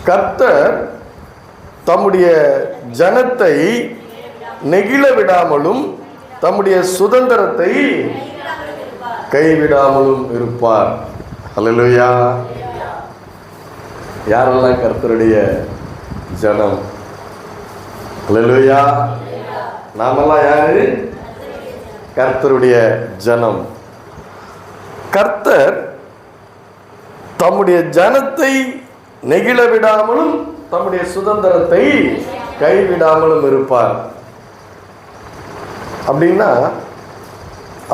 கர்த்தர் தம்முடைய ஜனத்தை நெகிழ விடாமலும் தம்முடைய சுதந்திரத்தை கைவிடாமலும் இருப்பார். ஹல்லேலூயா. யாரெல்லாம் கர்த்தருடைய ஜனம்? ஹல்லேலூயா. நாமெல்லாம் யாரு? கர்த்தருடைய ஜனம். கர்த்தர் தம்முடைய ஜனத்தை நெகிழ விடாமலும் தம்முடைய சுதந்திரத்தை கைவிடாமலும் இருப்பார். அப்படின்னா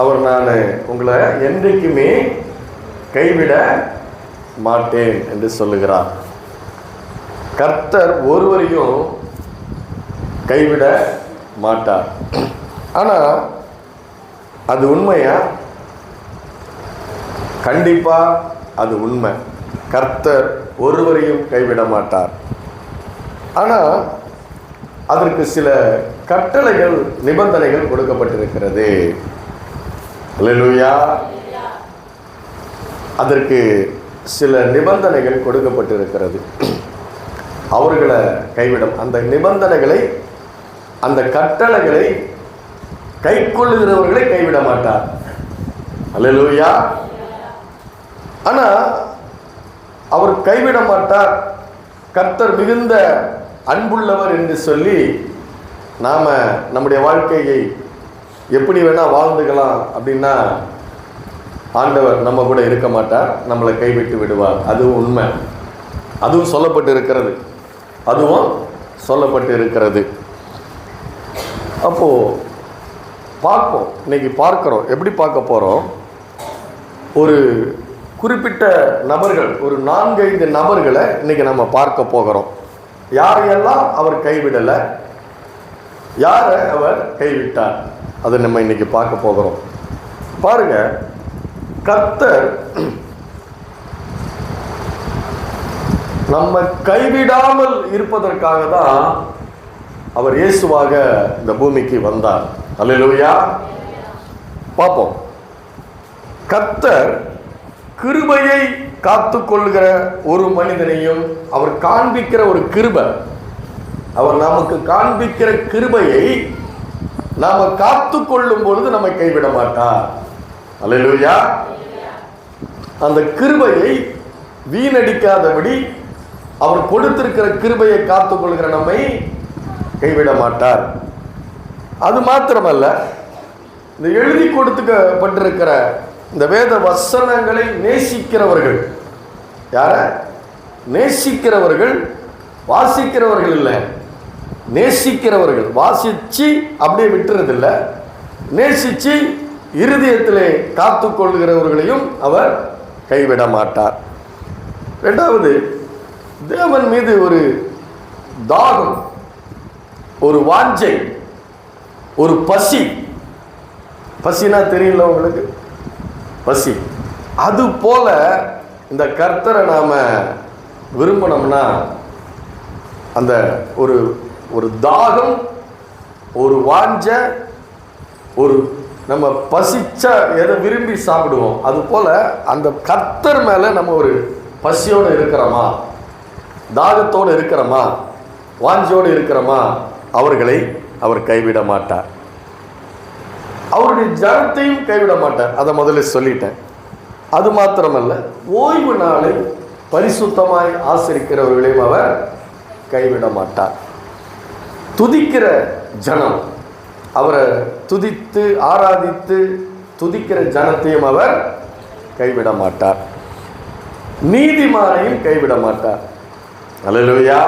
அவர் நான் உங்களை என்றைக்குமே கைவிட மாட்டேன் என்று சொல்லுகிறார். கர்த்தர் ஒருவரையும் கைவிட மாட்டார். ஆனால் அது உண்மையா? கண்டிப்பா அது உண்மை. கர்த்தர் ஒருவரையும் கைவிட மாட்டார். ஆனால் அதற்கு சில கட்டளைகள், நிபந்தனைகள் கொடுக்கப்பட்டிருக்கிறது. அல்லேலூயா. அதற்கு சில நிபந்தனைகள் கொடுக்கப்பட்டிருக்கிறது. அவர்களை கைவிடும் அந்த நிபந்தனைகளை, அந்த கட்டளைகளை கைக்கொள்ளுகிறவர்களை கைவிட மாட்டார். அல்லேலூயா. ஆனால் அவர் கைவிட மாட்டார். கர்த்தர் மிகுந்த அன்புள்ளவர் என்று சொல்லி நாம் நம்முடைய வாழ்க்கையை எப்படி வேணால் வாழ்ந்துக்கலாம் அப்படின்னா ஆண்டவர் நம்ம கூட இருக்க மாட்டார், நம்மளை கைவிட்டு விடுவார். அதுவும் உண்மை. அதுவும் சொல்லப்பட்டு இருக்கிறது. அப்போது பார்ப்போம். இன்னைக்கு பார்க்குறோம். எப்படி பார்க்க போகிறோம்? ஒரு குறிப்பிட்ட நபர்கள், ஒரு 4-5 நபர்களை இன்னைக்கு நம்ம பார்க்க போகிறோம். யாரையெல்லாம் அவர் கைவிடலை, யாரை அவர் கைவிட்டார், அதை நம்ம இன்னைக்கு பார்க்க போகிறோம். பாருங்க, கர்த்தர் நம்ம கைவிடாமல் இருப்பதற்காக தான் அவர் இயேசுவாக இந்த பூமிக்கு வந்தார். அல்லேலூயா. பார்ப்போம். கர்த்தர் கிருபையை காத்து கொள்கிற ஒரு மனிதனையும் அவர் காண்பிக்கிற ஒரு கிருபை, அவர் நமக்கு காண்பிக்கிற கிருபையை நாம காத்து கொள்ளும் பொழுது நம்மை கைவிட மாட்டார். அல்லேலூயா. அந்த கிருபையை வீணடிக்காதபடி அவர் கொடுத்திருக்கிற கிருபையை காத்து கொள்கிற நம்மை கைவிட மாட்டார். அது மாத்திரமல்ல, இந்த எழுதி கொடுத்துக்கப்பட்டிருக்கிற இந்த வேத வசனங்களை நேசிக்கிறவர்கள், யார நேசிக்கிறவர்கள், வாசிக்கிறவர்கள் இல்லை, நேசிக்கிறவர்கள். வாசிச்சு அப்படியே விட்டுறதில்ல, நேசிச்சு இருதயத்திலே காத்து கொள்கிறவர்களையும் அவர் கைவிட மாட்டார். இரண்டாவது, தேவன் மீது ஒரு தாகம், ஒரு வாஞ்சை, ஒரு பசி. பசினா தெரியல உங்களுக்கு? பசி. அது போல இந்த கர்த்தரை நாம விரும்பினோம்னா அந்த ஒரு தாகம், ஒரு வாஞ்ச, ஒரு நம்ம பசிச்சா எதை விரும்பி சாப்பிடுவோம், அது போல அந்த கர்த்தர் மேல நம்ம ஒரு பசியோடு இருக்கிறோமா, தாகத்தோடு இருக்கிறோமா, வாஞ்சோடு இருக்கிறோமா, அவர்களை அவர் கைவிட மாட்டார். அவருடைய ஜனத்தையும் கைவிட மாட்டார். அதை முதல்ல சொல்லிட்டேன். அது மாத்திரமல்ல, ஓய்வு நாளை பரிசுத்தமாய் ஆசரிக்கிறவர்களையும் அவர் கைவிட மாட்டார். துதிக்கிற ஜனம், அவரை துதித்து ஆராதித்து துதிக்கிற ஜனத்தையும் அவர் கைவிட மாட்டார். நீதிமானையும் கைவிட மாட்டார். அல்லேலூயா.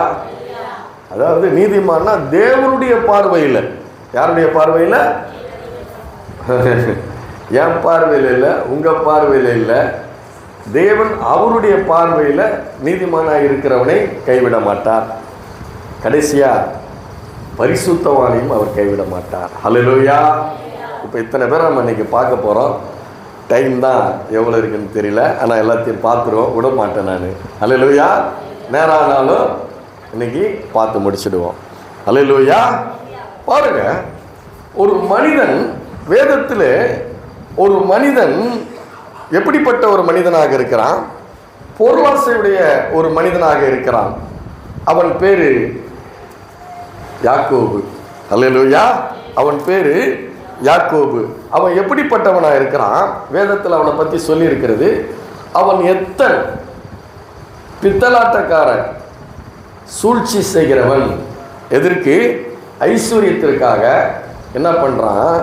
அதாவது நீதிமான்னா தேவனுடைய பார்வையில், யாருடைய பார்வையில்? என் பார்வையில் இல்லை, உங்கள் பார்வையில் இல்லை, தேவன் அவருடைய பார்வையில் நீதிமானாக இருக்கிறவனை கைவிட மாட்டார். கடைசியா பரிசுத்தவானையும் அவர் கைவிட மாட்டார். ஹல்லேலூயா. இப்போ இத்தனை பேர் நம்ம இன்னைக்கு பார்க்க போகிறோம். டைம் தான் எவ்வளோ இருக்குன்னு தெரியல, ஆனால் எல்லாத்தையும் பார்த்துருவோம், விட மாட்டேன் நான். ஹல்லேலூயா. நேரம் ஆனாலும் இன்னைக்கு பார்த்து முடிச்சிடுவோம். ஹல்லேலூயா. பாருங்க, ஒரு மனிதன், வேதத்தில் ஒரு மனிதன் எப்படிப்பட்ட ஒரு மனிதனாக இருக்கிறான்? பொருளாசையுடைய ஒரு மனிதனாக இருக்கிறான். அவன் பேரு யாக்கோபு. அல்லேலூயா. அவன் பேரு யாக்கோபு. அவன் எப்படிப்பட்டவனா இருக்கிறான்? வேதத்தில் அவனை பற்றி சொல்லி இருக்கிறது. அவன் எத்தன், பித்தலாட்டக்காரன், சூழ்ச்சி செய்கிறவன். எதற்கு? ஐஸ்வர்யத்திற்காக. என்ன பண்றான்?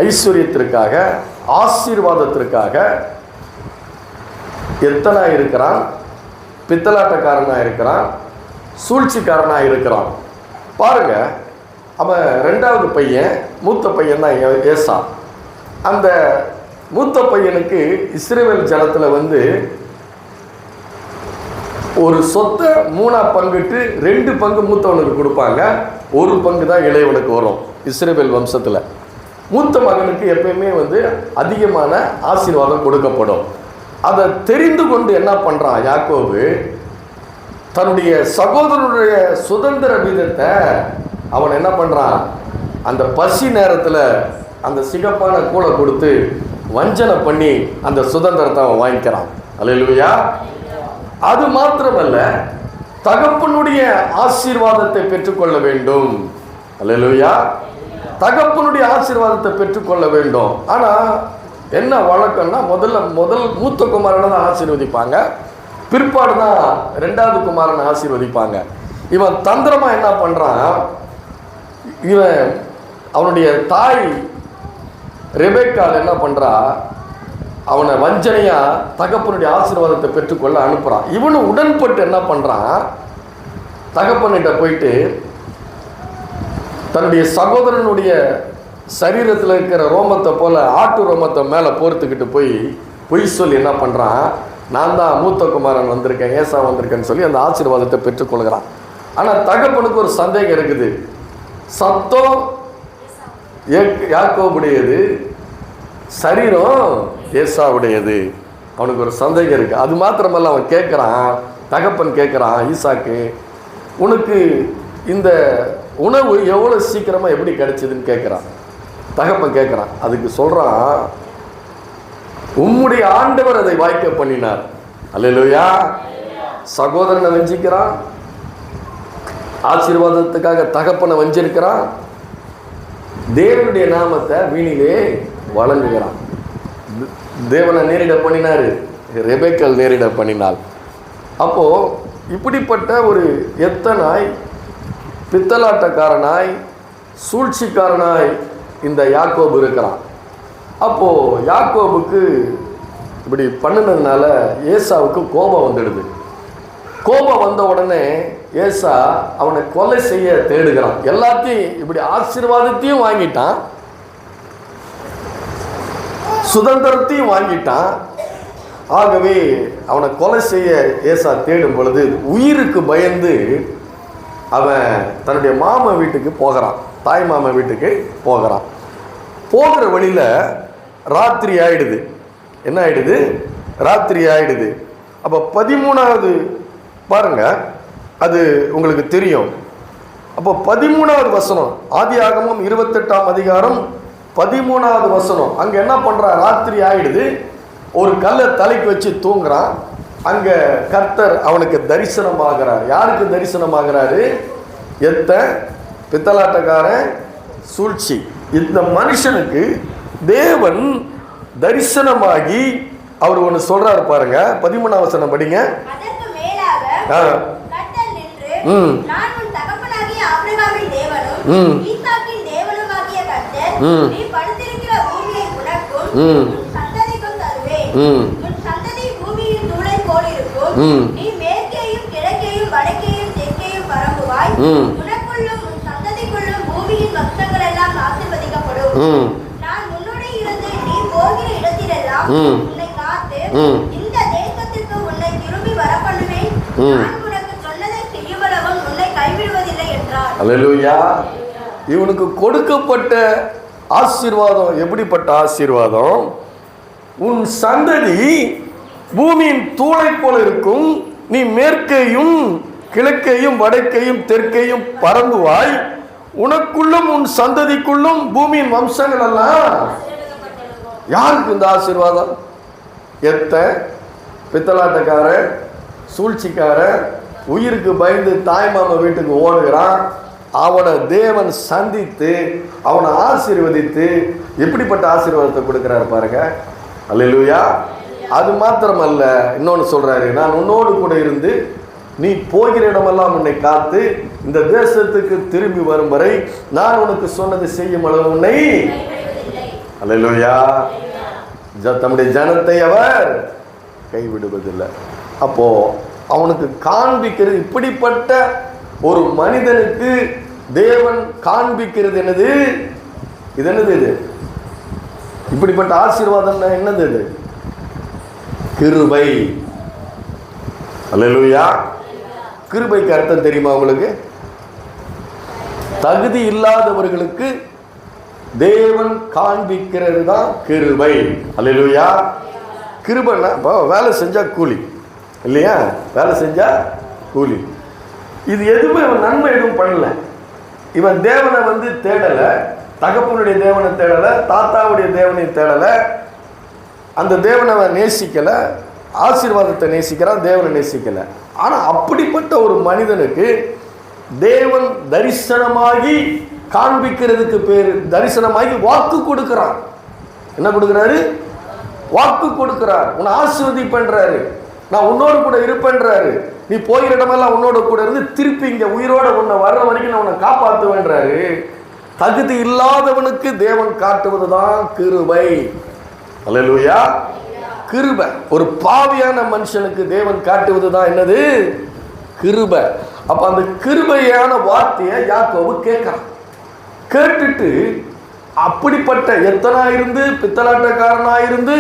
ஐஸ்வர்யத்திற்காக, ஆசீர்வாதத்திற்காக எத்தனா இருக்கிறான், பித்தலாட்டக்காரனா இருக்கிறான், சூழ்ச்சிக்காரனா இருக்கிறான். பாருங்க, அவன் ரெண்டாவது பையன், மூத்த பையன் தான் ஏசா. அந்த மூத்த பையனுக்கு இஸ்ரவேல் ஜனத்தில் ஒரு சொத்தை 3 பங்கிட்டு 2 பங்கு மூத்தவனுக்கு கொடுப்பாங்க, 1 பங்கு தான் இளையவனுக்கு வரும். இஸ்ரவேல் வம்சத்தில் மூத்த மகனுக்கு எப்பயுமே அதிகமான ஆசீர்வாதம் கொடுக்கப்படும். அதை தெரிந்து கொண்டு என்ன பண்ணுறான் யாக்கோபு? தன்னுடைய சகோதரனுடைய சுதந்திர வீதத்தை அவன் என்ன பண்ணுறான்? அந்த பசி நேரத்தில் அந்த சிகப்பான கூளை கொடுத்து வஞ்சனை பண்ணி அந்த சுதந்திரத்தை அவன் வாங்கிக்கிறான். அல்லேலூயா. அது மாத்திரமல்ல, தகப்பனுடைய ஆசீர்வாதத்தை பெற்றுக்கொள்ள வேண்டும். அல்லேலூயா. தகப்பனுடைய ஆசீர்வாதத்தை பெற்றுக்கொள்ள வேண்டும். ஆனால் என்ன வழக்கம்னா, முதல் மூத்த குமாரனை தான் ஆசீர்வதிப்பாங்க, பிற்பாடு தான் 2வது குமாரனை ஆசீர்வதிப்பாங்க. இவன் தந்திரமா என்ன பண்றான்? இவன் அவனுடைய தாய் ரெபேக்கால் என்ன பண்றா? அவனை வஞ்சனையா தகப்பனுடைய ஆசீர்வாதத்தை பெற்றுக்கொள்ள அனுப்புறான். இவனும் உடன்பட்டு என்ன பண்றான்? தகப்பன்கிட்ட போயிட்டு தன்னுடைய சகோதரனுடைய சரீரத்தில் இருக்கிற ரோமத்தை போல ஆட்டு ரோமத்தை மேலே போர்த்துக்கிட்டு பொய் சொல்லி என்ன பண்ணுறான்? நான் தான் மூத்த குமாரன் வந்திருக்கேன், ஏசா வந்திருக்கேன்னு சொல்லி அந்த ஆசீர்வாதத்தை பெற்றுக்கொள்கிறான். ஆனால் தகப்பனுக்கு ஒரு சந்தேகம் இருக்குது. சத்தம் யாக்கோபுடையது, சரீரம் ஏசாவுடையது. அவனுக்கு ஒரு சந்தேகம் இருக்குது. அது மாத்திரமல்ல, அவன் கேட்குறான், தகப்பன் கேட்குறான் ஈசாக்கு, உனக்கு இந்த உணவு எவ்வளோ சீக்கிரமாக எப்படி கிடைச்சதுன்னு கேட்குறான். தகப்பன் கேட்குறான். அதுக்கு சொல்கிறான், உம்முடைய ஆண்டவர் அதை வாய்க்க பண்ணினார். அல்லேலூயா. சகோதரனை வஞ்சிக்கிறான், ஆசீர்வாதத்துக்காக தகப்பனை வஞ்சிருக்கிறான், தேவனுடைய நாமத்தை வீணிலே வழங்குகிறான். தேவனை நேரிட பண்ணினார், ரெபேக்காள் நேரிட பண்ணினாள். அப்போது இப்படிப்பட்ட ஒரு எத்தனாய், பித்தலாட்டக்காரனாய், சூழ்ச்சிக்காரனாய் இந்த யாக்கோபு இருக்கிறான். அப்போது யாக்கோபுக்கு இப்படி பண்ணினதுனால ஏசாவுக்கு கோபம் வந்துடுது. கோபம் வந்த உடனே ஏசா அவனை கொலை செய்ய தேடுகிறான். எல்லாத்தையும் இப்படி ஆசீர்வாதத்தையும் வாங்கிட்டான், சுதந்திரத்தையும் வாங்கிட்டான். ஆகவே அவனை கொலை செய்ய ஏசா தேடும் பொழுது உயிருக்கு பயந்து அவன் தன்னுடைய மாமன் வீட்டுக்கு போகிறான், தாய் மாமன் வீட்டுக்கு போகிறான். போகிற வழியில் ராத்திரி ஆயிடுது. என்ன ஆயிடுது? ராத்திரி ஆயிடுது. அப்போ 13வது பாருங்க, அது உங்களுக்கு தெரியும். அப்போ 13வது வசனம், ஆதியாகமம் 28ஆம் அதிகாரம் 13வது வசனம். அங்கே என்ன பண்ணுறா? ராத்திரி ஆயிடுது, ஒரு கல்லை தலைக்கு வச்சு தூங்குறான். அங்கே கர்த்தர் அவனுக்கு தரிசனமாகிறார். யாருக்கு தரிசனமாகிறாரு? பித்தலாட்டக்காரன், சூழ்ச்சி. இந்த மனுஷனுக்கு தேவன் தரிசனமாகி அவர் ஒன்று சொல்றாரு பாருங்க. 13ஆம் வசனம் படிங்க. அல்லேலூயா. இவனுக்கு கொடுக்கப்பட்ட ஆசீர்வாதம் எப்படிப்பட்ட ஆசீர்வாதம்? உன் சந்ததி பூமியின் தூளை போல இருக்கும், நீ மேற்கையும் கிழக்கையும் வடக்கையும் தெற்கையும் பரம்புவாய், உனக்குள்ளும் உன் சந்ததிக்குள்ளும் பூமியின் வம்சங்கள் எல்லாம். யாருக்கு இந்த ஆசீர்வாதம்? பித்தலாட்டக்காரன், சூழ்ச்சிக்காரன், உயிருக்கு பயந்து தாய்மாமா வீட்டுக்கு ஓடுகிறான். அவனை தேவன் சந்தித்து அவனை ஆசீர்வதித்து எப்படிப்பட்ட ஆசீர்வாதத்தை கொடுக்கிறாரு பாருங்க. அல்லேலூயா. அது மாத்திரமல்ல, இன்னொன்று சொல்றாரு, நான் உன்னோடு கூட இருந்து நீ போகிற இடமெல்லாம் உன்னை காத்து இந்த தேசத்துக்கு திரும்பி வரும் வரை நான் உனக்கு சொன்னது செய்யும் அளவு உன்னை. அல்லேலூயா. தம்முடைய ஜனத்தை அவர் கைவிடுவதில்லை. அப்போ அவனுக்கு காண்பிக்கிறது, இப்படிப்பட்ட ஒரு மனிதனுக்கு தேவன் காண்பிக்கிறது என்னது? இது என்னது? இது இப்படிப்பட்ட ஆசீர்வாதம் என்னது? இது கிருபை. அல்லேலூயா. கிருபைக்கு அர்த்தம் தெரியுமா உங்களுக்கு? தகுதி இல்லாதவர்களுக்கு தேவன் காண்பிக்கிறது தான் கிருபை. அல்லேலூயா. கிருபைன்னா வேலை செஞ்சா கூலி இல்லையா? வேலை செஞ்சா கூலி. இது எதுவுமே இவன் நன்மை எதுவும் பண்ணல. இவன் தேவனை தேடலை, தகப்பனுடைய தேவனை தேடலை, தாத்தாவுடைய தேவனை தேடலை, அந்த தேவனை அவன் நேசிக்கலை, ஆசீர்வாதத்தை நேசிக்கிறான், தேவனை நேசிக்கலை. ஆனால் அப்படிப்பட்ட ஒரு மனிதனுக்கு தேவன் தரிசனமாகி காண்பிக்கிறதுக்கு பேர் தரிசனமாகி வாக்கு கொடுக்கிறான். என்ன கொடுக்கிறாரு? வாக்கு கொடுக்கிறார். உன்னை ஆசீர்வதிப்பேன்றாரு, நான் உன்னோடு கூட இருப்பேன்றாரு, நீ போகிற இடமெல்லாம் உன்னோட கூட இருந்து திருப்பி இங்கே உயிரோட உன்னை வர்ற வரைக்கும் நான் உன்னை காப்பாற்றுவேன்றாரு. தகுதி இல்லாதவனுக்கு தேவன் காட்டுவது தான் கிருபை. அல்லேலூயா. கிருபை. ஒரு பாவியான மனுஷனுக்கு தேவன் காட்டுவது தான் என்னது? கிருபை. அப்ப அந்த கிருபையான வார்த்தையை யாக்கோபு கேட்கிறான். கேட்டுட்டு அப்படிப்பட்ட எத்தனாயிருந்து பித்தலாட்டக்காரனாயிருந்து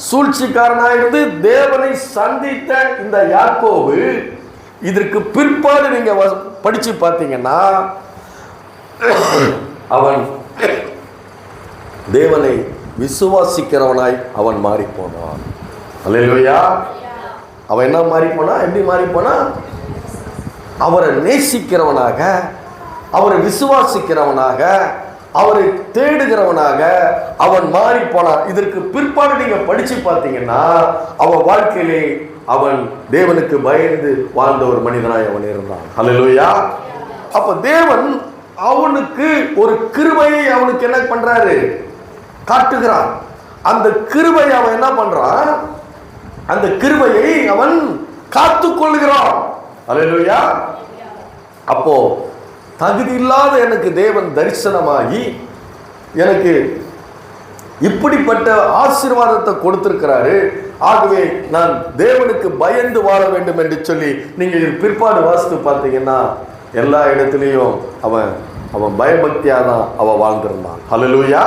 சூழ்ச்சிக்காரனாயிருந்து தேவனை சந்தித்த இந்த யாக்கோபு, இதற்கு பிற்பாடு நீங்க படிச்சு பார்த்தீங்கன்னா அவன் தேவனை விசுவாசிக்கிறவனாய் அவன் மாறி போனான். அல்லேலூயா. அவன் என்ன மாறி போனா? எப்படி மாறி போனா? அவரை நேசிக்கிறவனாக, அவரை விசுவாசிக்கிறவனாக, அவரை தேடுகிறவனாக அவன் மாறி போனான். இதற்கு பிற்பாடு நீங்க படிச்சு பார்த்தீங்கன்னா அவன் வாழ்க்கையிலே அவன் தேவனுக்கு பயந்து வாழ்ந்த ஒரு மனிதனாய் அவன் இருந்தான். அல்லேலூயா. அப்ப தேவன் அவனுக்கு ஒரு கிருபையை அவனுக்கு என்ன பண்றாரு? காட்டுகிறான். அந்த கிருபையை அவன் என்ன பண்றான்? அந்த கிருபையை அவன் காத்துக் கொள்கிறான். அல்லேலூயா. அப்போ தகுதி இல்லாத எனக்கு தேவன் தரிசனமாகி எனக்கு இப்படிப்பட்ட ஆசீர்வாதத்தை கொடுத்திருக்கிறாரு. ஆகவே நான் தேவனுக்கு பயந்து வாழ வேண்டும் என்று சொல்லி நீங்க பிற்பாடு வாசித்து பார்த்தீங்கன்னா எல்லா இடத்துலையும் அவன் அவன் பயபக்தியா தான் அவன் வாழ்ந்திருந்தான். ஹல்லேலூயா.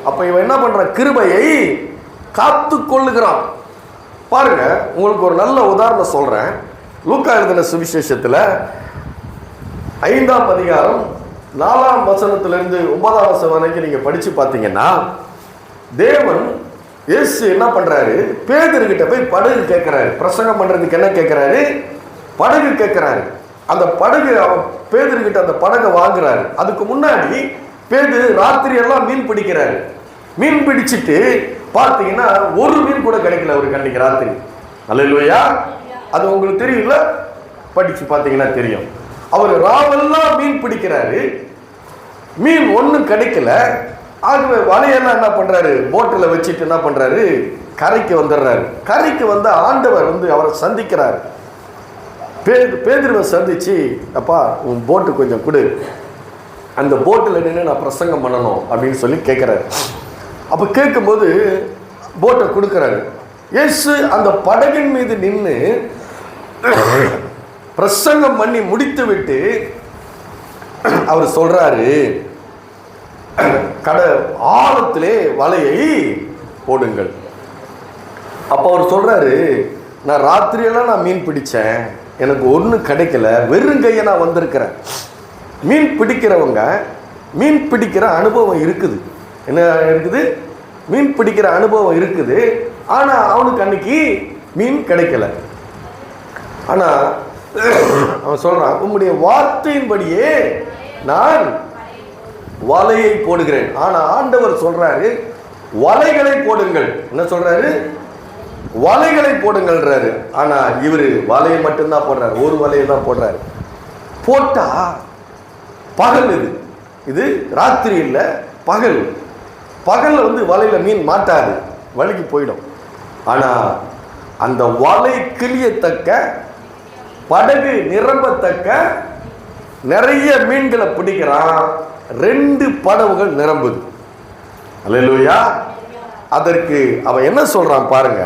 அப்ப இவன் என்ன பண்றான்? கிருபையை காத்து கொள்ளுகிறான். பாருங்க, உங்களுக்கு ஒரு நல்ல உதாரணம் சொல்றேன். லூக்கா எழுதின சுவிசேஷத்துல 5ஆம் அதிகாரம் 4ஆம் வசனத்திலிருந்து 9ஆம் வசனம் வரைக்கும் நீங்க படிச்சு பார்த்தீங்கன்னா தேவன் இயேசு என்ன பண்றாரு? பேதுருகிட்ட போய் படகு கேட்கிறாரு. பிரசங்கம் பண்றதுக்கு என்ன கேட்கிறாரு? படகு கேட்கிறாரு. அந்த படகு அவன் பேதுருகிட்ட அந்த படகை வாங்குறாரு. அதுக்கு முன்னாடி பேதுரு ராத்திரி எல்லாம் மீன் பிடிக்கிறாரு. மீன் பிடிச்சிட்டு பார்த்தீங்கன்னா ஒரு மீன் கூட கிடைக்கல அவருக்கு அன்னைக்கு ராத்திரி. அல்லேலூயா. அது உங்களுக்கு தெரியல, படிச்சு பார்த்தீங்கன்னா தெரியும். அவர் ராவெல்லாம் மீன் பிடிக்கிறாரு, மீன் ஒன்றும் கிடைக்கல. ஆகவே வலையெல்லாம் என்ன பண்றாரு? போட்டில் வச்சுட்டு என்ன பண்றாரு? கரைக்கு வந்துடுறாரு. கரைக்கு வந்து ஆண்டவர் அவரை சந்திக்கிறார். பேதுருவை சந்திச்சு, அப்பா உன் போட்டு கொஞ்சம் கொடு, அந்த போட்டில் நின்று நான் பிரசங்கம் பண்ணணும் அப்படின்னு சொல்லி கேட்குறாரு. அப்போ கேட்கும்போது போட்டை கொடுக்குறாரு. இயேசு அந்த படகின் மீது நின்று பிரசங்கம் பண்ணி முடித்து விட்டு அவர் சொல்றாரு, ஆழத்திலே வலையை போடுங்கள். அப்போ அவர் சொல்றாரு, நான் ராத்திரியெல்லாம் நான் மீன் பிடிச்சேன், எனக்கு ஒன்றும் கிடைக்கல, வெறும் கையை நான் வந்திருக்கிறேன். மீன் பிடிக்கிறவங்க மீன் பிடிக்கிற அனுபவம் இருக்குது. என்ன இருக்குது? மீன் பிடிக்கிற அனுபவம் இருக்குது. ஆனால் அவனுக்கு அன்னைக்கு மீன் கிடைக்கல. ஆனால் அவன் சொல்றான், உம்முடைய வார்த்தையின்படியே நான் வலையை போடுகிறேன். ஆனா ஆண்டவர் சொல்றாரு, வலைகளை போடுங்கள். என்ன சொல்றாரு? வலைகளை போடுங்கள்ன்றாரு. ஆனா இவரு வலையை மட்டும்தான் போடுறாரு, ஒரு வலையை தான் போடுறாரு. போட்டா பகல், இது ராத்திரி இல்லை, பகல். பகல்ல வலையில மீன் மாட்டாது, வலிக்கு போயிடும். ஆனா அந்த வலை கிளியத்தக்க, படகு நிரம்பத்தக்க நிறைய மீன்களை பிடிக்கிறான். 2 படகுகள் நிரம்புது. அல்லேலூயா. அதற்கு அவன் என்ன சொல்றான் பாருங்க,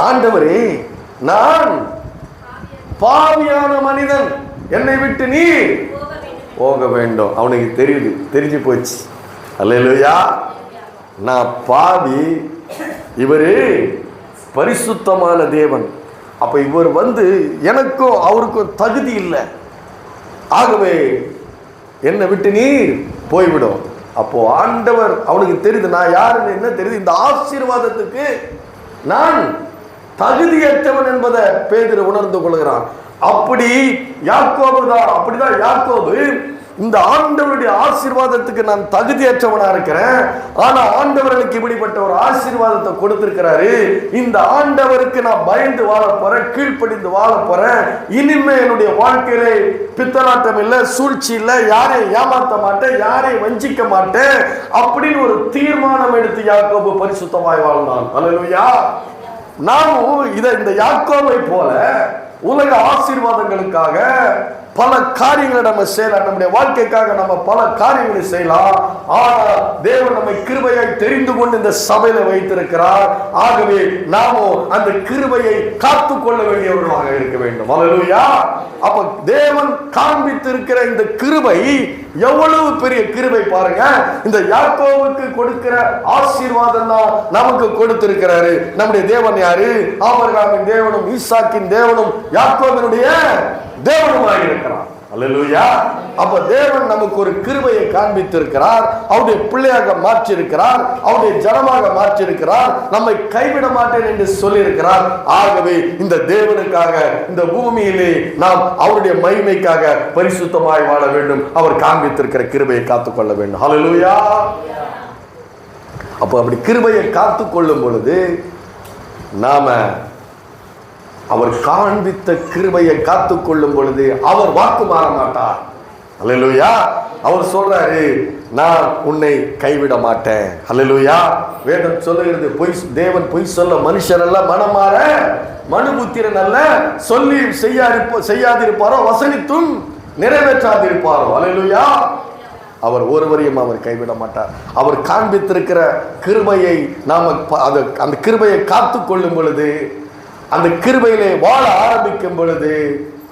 ஆண்டவரே நான் பாவியான மனிதன், என்னை விட்டு நீ போக வேண்டும். அவனுக்கு தெரிஞ்சு போச்சு. அல்லேலூயா. நான் பாவி, இவரு பரிசுத்தமான தேவன். அப்ப இவர் எனக்கும் அவருக்கும் தகுதி இல்லை, ஆகவே என்னை விட்டு நீர் போய்விடும். அப்போ ஆண்டவர் அவனுக்கு தெரியுது நான் யாருன்னு என்ன தெரியுது, இந்த ஆசீர்வாதத்துக்கு நான் தகுதியற்றவன் என்பதை பேதுரு உணர்ந்து கொள்கிறான். அப்படிதான் யாக்கோபு இந்த ஆண்டவருடைய ஆசீர்வாதத்துக்கு நான் தகுதியற்றவனா இருக்கிறேன், ஆனா ஆண்டவர்களுக்கு இப்படிப்பட்ட ஒரு ஆசீர்வாதத்தை கொடுத்திருக்கிறாரு. இந்த ஆண்டவருக்கு நான் பயந்து வாழ போறேன், கீழ்ப்படிந்து வாழ போறேன். இனிமே என்னுடைய வாழ்க்கையிலே பித்தலாட்டம் இல்லை, சூழ்ச்சி இல்லை, யாரையும் ஏமாற்ற மாட்டேன், யாரையும் வஞ்சிக்க மாட்டேன் அப்படின்னு ஒரு தீர்மானம் எடுத்து யாக்கோபு பரிசுத்தமாய் வாழ்ந்தான். அல்லேலூயா. நாமும் இந்த யாக்கோபை போல உலக ஆசீர்வாதங்களுக்காக பல காரியங்களை நம்ம செய்யலாம், நம்முடைய வாழ்க்கைக்காக நம்ம பல காரியங்களை செய்யலாம். ஆனால் தேவன் நம்மை கிருபையை தெரிந்து கொண்டு இந்த சபையில வைத்திருக்கிறார். ஆகவே நாமும் அந்த கிருபையை காத்துக்கொள்ள வேண்டியவர்களாக இருக்க வேண்டும். அல்லேலூயா. அப்ப தேவன் காண்பித்திருக்கிற இந்த கிருபை எவ்வளவு பெரிய கிருபை பாருங்க. இந்த யாக்கோவுக்கு கொடுக்கிற ஆசீர்வாதம் தான் நமக்கு கொடுத்திருக்கிறாரு. நம்முடைய தேவன் யாரு? ஆபிரகாமின் தேவனும் ஈசாக்கின் தேவனும் யாக்கோபினுடைய தேவனுமாய் இருக்கிறார். அல்லேலூயா. அப்ப தேவன் நமக்கு ஒரு கிருபையை காண்பித்திருக்கிறார், அவருடைய பிள்ளையாக மாற்றி இருக்கிறார், அவருடைய ஜனமாக மாற்றி இருக்கிறார், நம்மை கைவிட மாட்டேன் என்று சொல்லி இருக்கிறார். ஆகவே இந்த தேவனுக்காக இந்த பூமியிலே நாம் அவருடைய மகிமைக்காக பரிசுத்தமாய் வாழ வேண்டும். அவர் காண்பித்திருக்கிற கிருபையை காத்துக்கொள்ள வேண்டும். அல்லேலூயா. அப்ப அப்படி கிருபையை காத்துக்கொள்ளும் பொழுது நாம அவர் காண்பித்த கிருபையை காத்துக்கொள்ளும் பொழுது அவர் வாக்கு மாற மாட்டார். அல்லேலூயா. அவர் சொல்றாரு, நான் உன்னை கைவிட மாட்டேன். அல்லேலூயா. வேதம் சொல்லுகிறது, தேவன் பொய் சொல்ல மனுஷர் அல்ல, மனம் மாற மனுபுத்திரன் அல்ல, சொல்லி செய்யாதிருப்பாரோ வசனித்தும் நிறைவேற்றாதிருப்பாரோ. அல்லேலூயா. அவர் ஒருவரையும் அவர் கைவிட மாட்டார். அவர் காண்பித்திருக்கிற கிருபையை நாம அந்த கிருபையை காத்து கொள்ளும் பொழுது, அந்த கிருபையிலே வாழ ஆரம்பிக்கும் பொழுது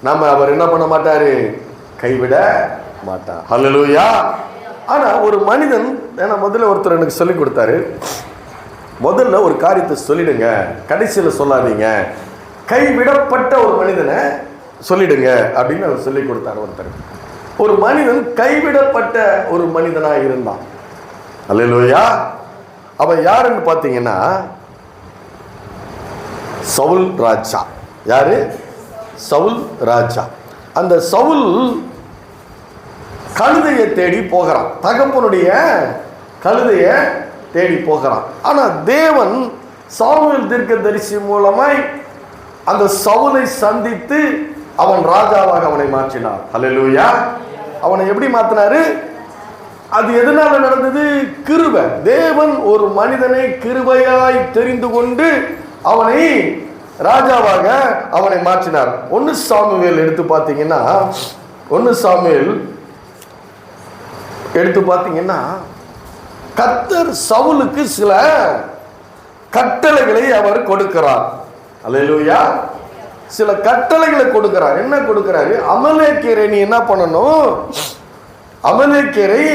நம்ம அவர் என்ன பண்ண மாட்டாரு, கைவிட மாட்டார். அல்லேலூயா. ஆனா ஒரு மனிதன், முதல்ல ஒருத்தர் எனக்கு சொல்லி கொடுத்தாரு, முதல்ல ஒரு காரியத்தை சொல்லிடுங்க, கடைசியில சொல்லாதீங்க, கைவிடப்பட்ட ஒரு மனிதனை சொல்லிடுங்க அப்படின்னு அவர் சொல்லி கொடுத்தார். ஒருத்தர், ஒரு மனிதன் கைவிடப்பட்ட ஒரு மனிதனாக இருந்தான். அல்லேலூயா. அவன் யாருன்னு பார்த்தீங்கன்னா சவுல் ராஜா. யாரு? சவுல் ராஜா. அந்த சவுல் கழுதையை தேடி போகிறான், தகப்பனுடைய கழுதையை தேடி போகிறான். ஆனா தேவன் சாமுவேல் தீர்க்கதரிசி மூலமாய் அந்த சவுலை சந்தித்து அவன் ராஜாவாக அவனை மாற்றினார். அல்லேலூயா. அவனை எப்படி மாற்றினாரு? அது எதனால நடந்தது? கிருபை. தேவன் ஒரு மனிதனை கிருபையாய் தெரிந்து கொண்டு அவனை ராஜாவாக அவனை மாற்றினார். 1 சாமுவேல் எடுத்து பார்த்தீங்கன்னா, 1 சாமுவேல் எடுத்து பார்த்தீங்கன்னா, கர்த்தர் சவுலுக்கு சில கட்டளைகளை அவர் கொடுக்கிறார். அல்லேலூயா. சில கட்டளைகளை கொடுக்கிறார். என்ன கொடுக்கிறாரு? அமலேக்கியரை நீ என்ன பண்ணணும், அமலேக்கியரை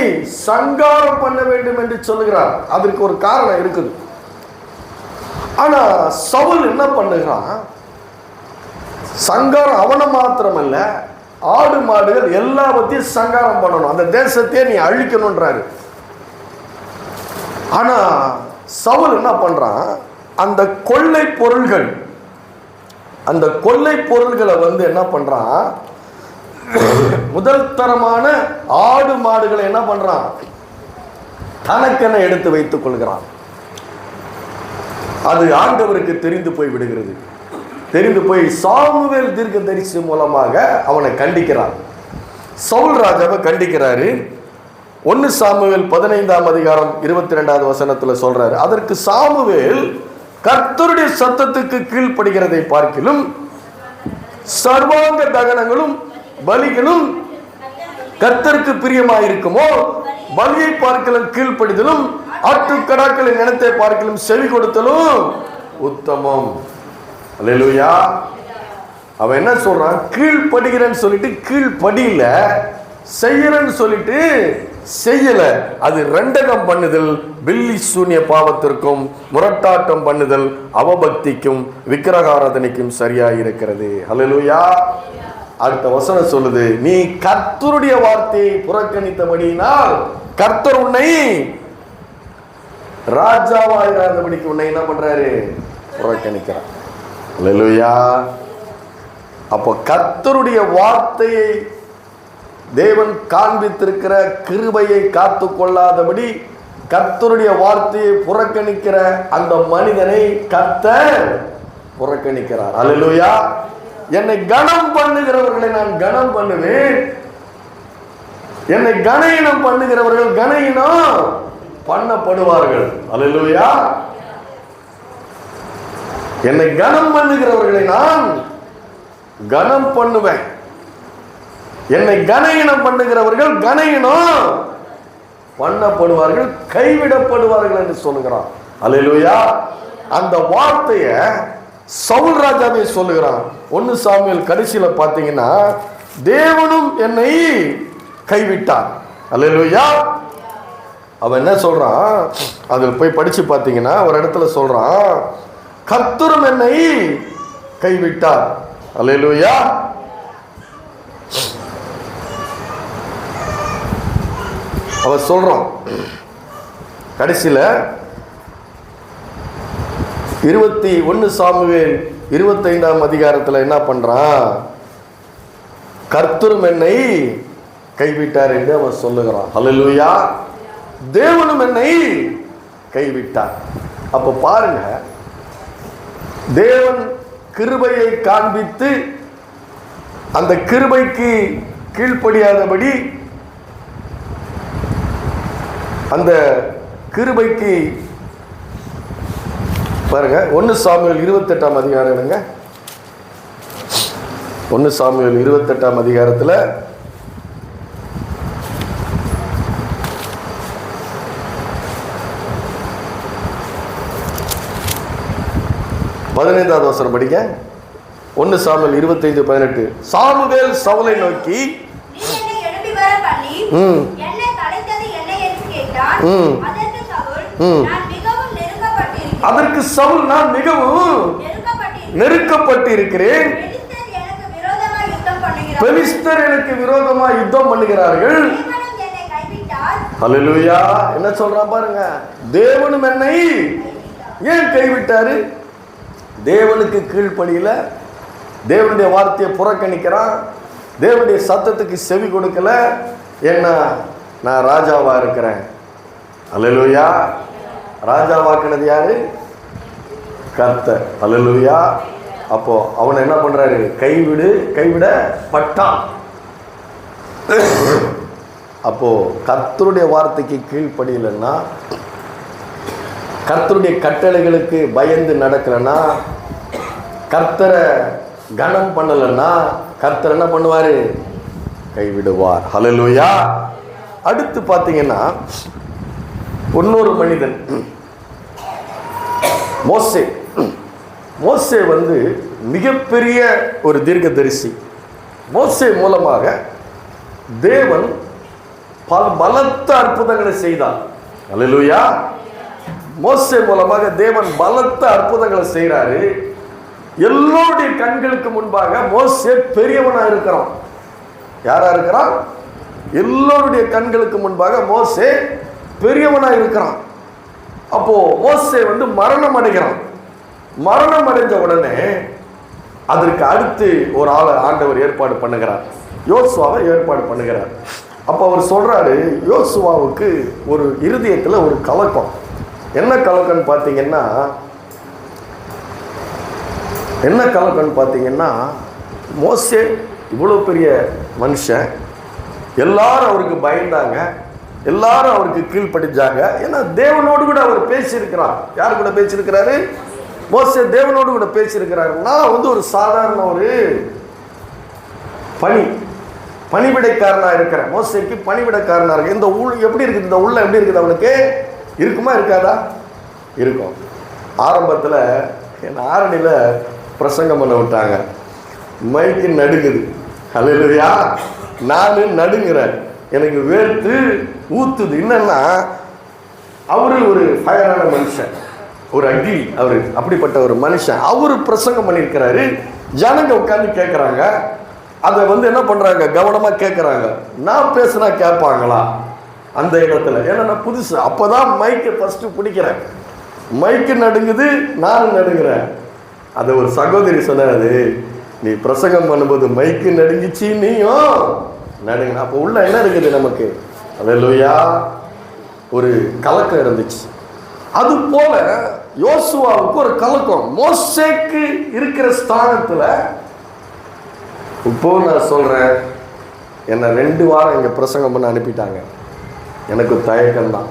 சங்காரம் பண்ண வேண்டும் என்று சொல்லுகிறார். அதற்கு ஒரு காரணம் இருக்குது. ஆனா சவுல் என்ன பண்ணுகிறான், சங்காரம் அவனை மாத்திரமல்ல, ஆடு மாடுகள் எல்லாவற்றையும் சங்காரம் பண்ணணும், அந்த தேசத்தையே நீ அழிக்கணும்ன்றாரு. ஆனா சவுல் என்ன பண்றான், அந்த கொள்ளை பொருள்கள், அந்த கொள்ளை பொருள்களை என்ன பண்றான், முதல் தரமான ஆடு மாடுகளை என்ன பண்றான், தனக்கென எடுத்து வைத்துக் கொள்கிறான். அது ஆண்டவருக்கு தெரிந்து போய் விடுகிறது. தெரிந்து போய் சாமுவேல் தீர்க்கதரிசி மூலமாக அவனை கண்டிக்கிறான். சவுல் ராஜாவை கண்டிக்கிறாரு. 1 சாமுவேல் 15ஆம் அதிகாரம் 22வது வசனத்துல சொல்றாரு, அதற்கு சாமுவேல், கர்த்தருடைய சத்தத்துக்கு கீழ்ப்படுகிறதை பார்க்கிலும் சர்வாங்க தகனங்களும் பலிகளும் கர்த்தருக்கு பிரியமாயிருக்குமோ, பலியை பார்க்கலும் கீழ்ப்படிதலும் ஆட்டுக்கடாக்களின் இனத்தை பார்க்கலும் செவி கொடுத்தலும் உத்தமம். அல்லேலூயா. அவன் என்ன சொல்றான்? கீழ்ப்படுகிறேன்னு சொல்லிட்டு கீழ்ப்படியில, செய்யறன்னு சொல்லிட்டு செய்யல. அது ரெண்டகம் பண்ணுதல் வெள்ளி சூன்ய பாவத்திற்கும் முரட்டாட்டம் பண்ணுதல் அவபக்திக்கும் விக்கிரகாராதனைக்கும் சரியாயிருக்கிறது. அல்லேலூயா. அடுத்த வசனம் சொல்லுது, நீ கர்த்தருடைய வார்த்தையை புறக்கணித்தபடியினால் கர்த்தர் உன்னை ராஜாவாயிராதபடிக்கு உன்னை என்ன பண்றாரு? புறக்கணிக்கிறார். அல்லேலூயா. அப்போ கர்த்தருடைய வார்த்தையை தேவன் காண்பித்திருக்கிற கிருபையை காத்து கொள்ளாதபடி கர்த்தருடைய வார்த்தையை புறக்கணிக்கிற அந்த மனிதனை கர்த்தர் புறக்கணிக்கிறார். அல்லேலூயா. என்னை கனம் பண்ணுகிறவர்களை நான் கனம் பண்ணுவேன், என்னை கனயினம் பண்ணுகிறவர்கள் கனயினம் பண்ணப்படுவார்கள். அல்லேலூயா. என்னை கனம் பண்ணுகிறவர்களை நான் கனம் பண்ணுவேன், என்னை கனயினம் பண்ணுகிறவர்கள் கனயினம் பண்ணப்படுவார்கள், கைவிடப்படுவார்கள் என்று சொல்லுகிறான். அல்லேலூயா. அந்த வார்த்தையை சவுல் ராஜாவே சொல்லுகிறான். 1 சாமுவேல் கடைசியில பார்த்தீங்கன்னா, தேவனும் என்னை கைவிட்டார். அல்லேலூயா. அவன் என்ன சொல்றான்? அதில் போய் படிச்சு பார்த்தீங்கன்னா ஒரு இடத்துல சொல்றான், கர்த்தரும் என்னை கைவிட்டார். அல்லேலூயா. அவன் சொல்றான் கடைசியில 21 சாமுவேல் 25ஆம் அதிகாரத்தில் என்ன பண்றான்? கர்த்தரும் என்னை கைவிட்டார் என்று அவன் சொல்லுகிறான். அல்லேலூயா. தேவனும் என்னை கைவிட்டார். அப்ப பாருங்க, தேவன் கிருபையை காண்பித்து அந்த கிருபைக்கு கீழ்ப்படியாதபடி, அந்த கிருபைக்கு பாருங்க 1 சாமுவேல் 28ஆம் அதிகாரம் எடுங்க. 1 சாமுவேல் 28ஆம் அதிகாரத்தில் 15வது வசனம் படிங்க. 1 சாமுவேல் 25:18. சாமுவேல் சவுலை நோக்கி, அதற்கு சவுல், நான் மிகவும் நெருக்கப்பட்டிருக்கிறேன், பெலிஸ்தர் எனக்கு விரோதமாக யுத்தம் பண்ணுகிறார்கள். அல்லேலூயா. என்ன சொல்றான் பாருங்க, தேவனும் என்னை ஏன் கைவிட்டாரு? தேவனுக்கு கீழ்ப்படியில, தேவனுடைய வார்த்தையை புறக்கணிக்கிறான், தேவனுடைய சத்தத்துக்கு செவி கொடுக்கல. என்ன, நான் ராஜாவா இருக்கிறேன். அல்லேலூயா. ராஜாவாக்குனது யாரு? கர்த்தர். அல்லேலூயா. அப்போ அவனை என்ன பண்றாரு? கைவிடப்பட்டான். அப்போ கர்த்தருடைய வார்த்தைக்கு கீழ்ப்படியலன்னா, கர்த்தருடைய கட்டளைகளுக்கு பயந்து நடக்கலன்னா, கர்த்தரை கனம் பண்ணலன்னா, கர்த்தர் என்ன பண்ணுவாரு? கைவிடுவார். ஹல்லேலூயா. அடுத்து பார்த்தீங்கன்னா இன்னொரு மனிதன் மோசே. மோசே வந்து மிகப்பெரிய ஒரு தீர்க்கதரிசி. மோசே மூலமாக தேவன் பல பலத்த அற்புதங்களை செய்தார். அல்லேலூயா. மோசே மூலமாக தேவன் பலத்த அற்புதங்களை செய்கிறாரு. எல்லோருடைய கண்களுக்கு முன்பாக மோசே பெரியவனா இருக்கிறான். யாரா இருக்கிறான்? எல்லோருடைய கண்களுக்கு முன்பாக மோசே பெரியவனா இருக்கிறான். அப்போ மோசே வந்து மரணம் அடைகிறான். மரணம் அடைஞ்ச உடனே அதற்கு அடுத்து ஒரு ஆளை ஆண்டவர் ஏற்பாடு பண்ணுகிறார். யோசுவாவை ஏற்பாடு பண்ணுகிறார். அப்போ அவர் சொல்றாரு, யோசுவாவுக்கு ஒரு இருதயத்தில் ஒரு கலக்கம். என்ன கலக்கம்னு பார்த்தீங்கன்னா, என்ன கலக்கம்னு பார்த்தீங்கன்னா, மோசே இவ்வளோ பெரிய மனுஷன், எல்லாரும் அவருக்கு பயந்தாங்க, எல்லாரும் அவருக்கு கீழ்ப்படிஞ்சாங்க. ஏன்னா தேவனோடு கூட அவர் பேசியிருக்கிறார். யார் கூட பேசியிருக்கிறாரு? மோசே தேவனோடு கூட பேசியிருக்கிறாரு. நான் ஒரு சாதாரண ஒரு பணிவிடைக்காரனாக இருக்கிறேன். மோசேக்கு பணிவிடைக்காரனாக இருக்கு. இந்த எப்படி இருக்குது? இந்த உள்ள எப்படி இருக்குது? அவனுக்கு இருக்குமா இருக்காதா? இருக்கும். ஆரம்பத்தில் என் ஆரணியில் பிரசங்கம் பண்ண விட்டாங்க. மைக்கு நடுங்குது. அல்லேலூயா. நான் நடுங்குறேன், எனக்கு வேர்த்து ஊத்துது. என்னன்னா, அவரு ஒரு ஃபயரான மனுஷன், ஒரு அக்னி. அவரு அப்படிப்பட்ட ஒரு மனுஷன். அவரு பிரசங்கம் பண்ணியிருக்கிறாரு. ஜனங்க உட்காந்து கேட்குறாங்க. அதை என்ன பண்ணுறாங்க? கவனமாக கேட்குறாங்க. நான் பேசுனா கேட்பாங்களா அந்த இடத்துல? ஏன்னா நான் புதுசு, அப்போதான் மைக்கை ஃபஸ்ட்டு பிடிக்கிறேன். மைக்கு நடுங்குது, நானும் நடுங்குறேன். அதை ஒரு சகோதரி சொன்னாரு, நீ பிரசங்கம் பண்ணும்போது மைக்கு நடுங்கிச்சு, நீயும் நடுங்க. அப்போ உள்ள என்ன இருக்குது நமக்கு? அல்லேலூயா. ஒரு கலக்கம் இருந்துச்சு. அது போல யோசுவாவுக்கு ஒரு கலக்கம். மோசேக்கு இருக்கிற ஸ்தானத்தில் இப்போ நான் சொல்றேன், என்னை 2 வாரம் இங்கே பிரசங்கம் பண்ண அனுப்பிட்டாங்க. எனக்கு தயக்கம்தான்.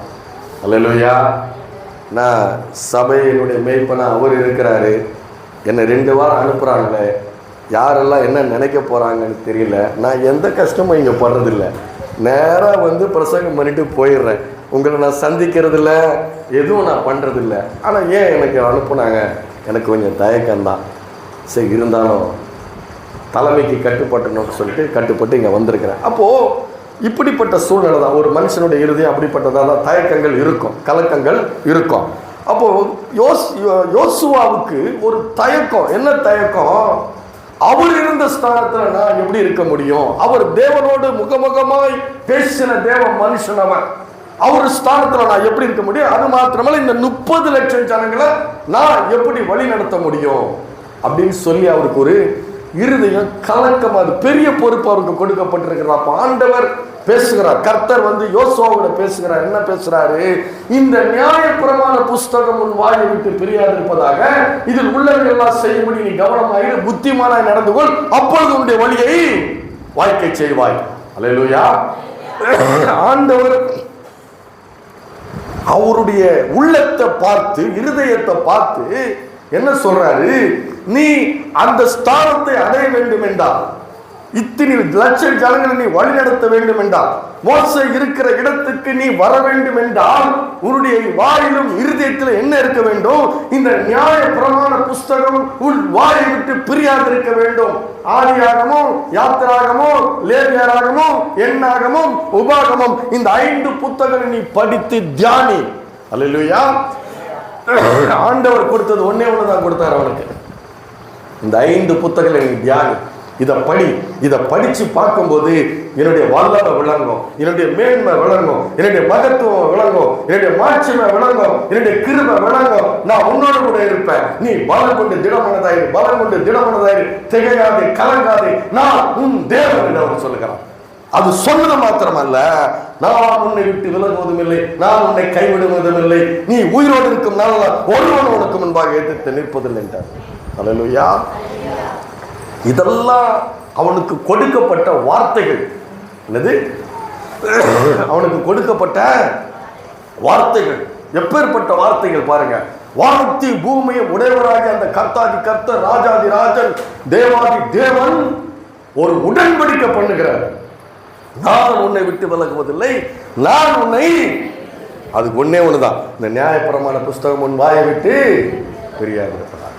அல்லேலூயா. நான் சபையினுடைய மேய்ப்பனா அவர் இருக்கிறாரு. என்னை 2 வாரம் அனுப்புகிறாங்களே, யாரெல்லாம் என்ன நினைக்க போகிறாங்கன்னு தெரியல. நான் எந்த கஷ்டமும் இங்கே படுறதில்லை. நேராக பிரசங்கம் பண்ணிட்டு போயிடுறேன். உங்களை நான் சந்திக்கிறதில்ல, எதுவும் நான் பண்ணுறதில்ல. ஆனால் ஏன் எனக்கு அனுப்புனாங்க? எனக்கு கொஞ்சம் தயக்கம்தான். சரி, இருந்தாலும் தலைமைக்கு கட்டுப்பட்டணும்னு சொல்லிட்டு கட்டுப்பட்டு இங்கே வந்திருக்கிறேன். அப்போது இப்படிப்பட்ட சூழ்நிலை தான். ஒரு மனுஷனுடைய இறுதியம் அப்படிப்பட்டதாக தான். தயக்கங்கள் இருக்கும், கலக்கங்கள் இருக்கும். அப்போது யோசுவாவுக்கு ஒரு தயக்கம். என்ன தயக்கம்? அவர் இருந்த ஸ்தானத்தில் நான் எப்படி இருக்க முடியும்? அவர் தேவனோடு முகமுகமாய் பேசின தேவ மனுஷன். அவர் ஸ்தானத்தில் நான் எப்படி இருக்க முடியும்? அது மாத்திரமல்ல, இந்த 30 லட்சம் ஜனங்களை நான் எப்படி வழி நடத்த முடியும் அப்படின்னு சொல்லி அவருக்கு ஒரு இருதயம் கலக்கம். அது பெரிய பொறுப்பு அவருக்கு கொடுக்கப்பட்டிருக்கிறார். அப்ப ஆண்டவர் பேசுகிறார். கர்த்தர் யோசுவாவோட பேசுகிறார். என்ன பேசுறாரு? இந்த நியாயப்பிரமாண புஸ்தகம் உன் வாயை விட்டு பிரியாது இருப்பதாக, இதில் உள்ளவர்கள் எல்லாம் செய்யும்படி நீ கவனமாயிரு, புத்திமானாய் நடந்து கொள், அப்பொழுது உன்னுடைய வழியை வாய்க்கை செய்வாய். அல்லேலூயா. ஆண்டவர் அவருடைய உள்ளத்தை பார்த்து, இருதயத்தை பார்த்து என்ன சொல்றாரு? நீ அந்த ஸ்தானத்தை அடைய வேண்டும் என்றால், இத்தனை லட்சம் ஜனங்களை நீ வழி நடத்த வேண்டும் என்றால், மோசே இருக்கிற இடத்துக்கு நீ வர வேண்டும் என்றால், உன்னுடைய வாயிலும் இருதயத்தில் என்ன இருக்க வேண்டும்? இந்த நியாய பிரமாண புஸ்தகம் உன் வாயை விட்டு பிரியாது இருக்க வேண்டும். ஆதியாகமும், யாத்திராகமும், லேவியராகமும், எண்ணாகமும், உபாகமும், இந்த 5 புத்தகங்களை நீ படித்து தியானி. அல்லேலூயா. ஆண்டவர் கொடுத்தது ஒன்னே ஒண்ணுதான் கொடுத்தார் அவனுக்கு. இந்த 5 புத்தகங்களை நீ தியானி, இதை படி. இதை படிச்சு பார்க்கும்போது என்னுடைய வல்லமை விளங்கும், என்னுடைய மேன்மை விளங்கும், என்னுடைய மகத்துவம் விளங்கும், என்னுடைய மாட்சிமை விளங்கும், என்னுடைய கிருபை விளங்கும். நான் உன்னோடு கூட இருப்பேன். நீ பலம் கொண்டு திடமனதாயிரு, பலம் கொண்டு திடமனதாயிரு, திகையாதே, கலங்காதே, நான் உன் தேவன் என்று அவர் சொல்லுகிறான். அது சொன்னது மாத்திரமல்ல, நான் உன்னை விட்டு விலகுவதும் இல்லை, நான் உன்னை கைவிடுவதும் இல்லை, நீ உயிரோடு இருக்கும் நாள் ஒருவன் உனக்கு முன்பாக எதிர்த்து நிற்பதில்லை என்றார். அல்லேலூயா. இதெல்லாம் அவனுக்கு கொடுக்கப்பட்ட வார்த்தைகள். என்னது? அவனுக்கு கொடுக்கப்பட்ட வார்த்தைகள். எப்பேற்பட்ட வார்த்தைகள் பாருங்க. வானத்தி பூமியை உடையவராக அந்த கர்த்தாதி கர்த்தர், ராஜாதி ராஜன், தேவாதி தேவன் ஒரு உடன்படிக்கை பண்ணுகிறார். நான் உன்னை விட்டு விலகுவதில்லை, நான் உன்னை. அது ஒன்னே ஒண்ணுதான். இந்த நியாயப்பிரமாண புஸ்தகம் உன் வாயை விட்டு பிரியாது இருப்பதால்.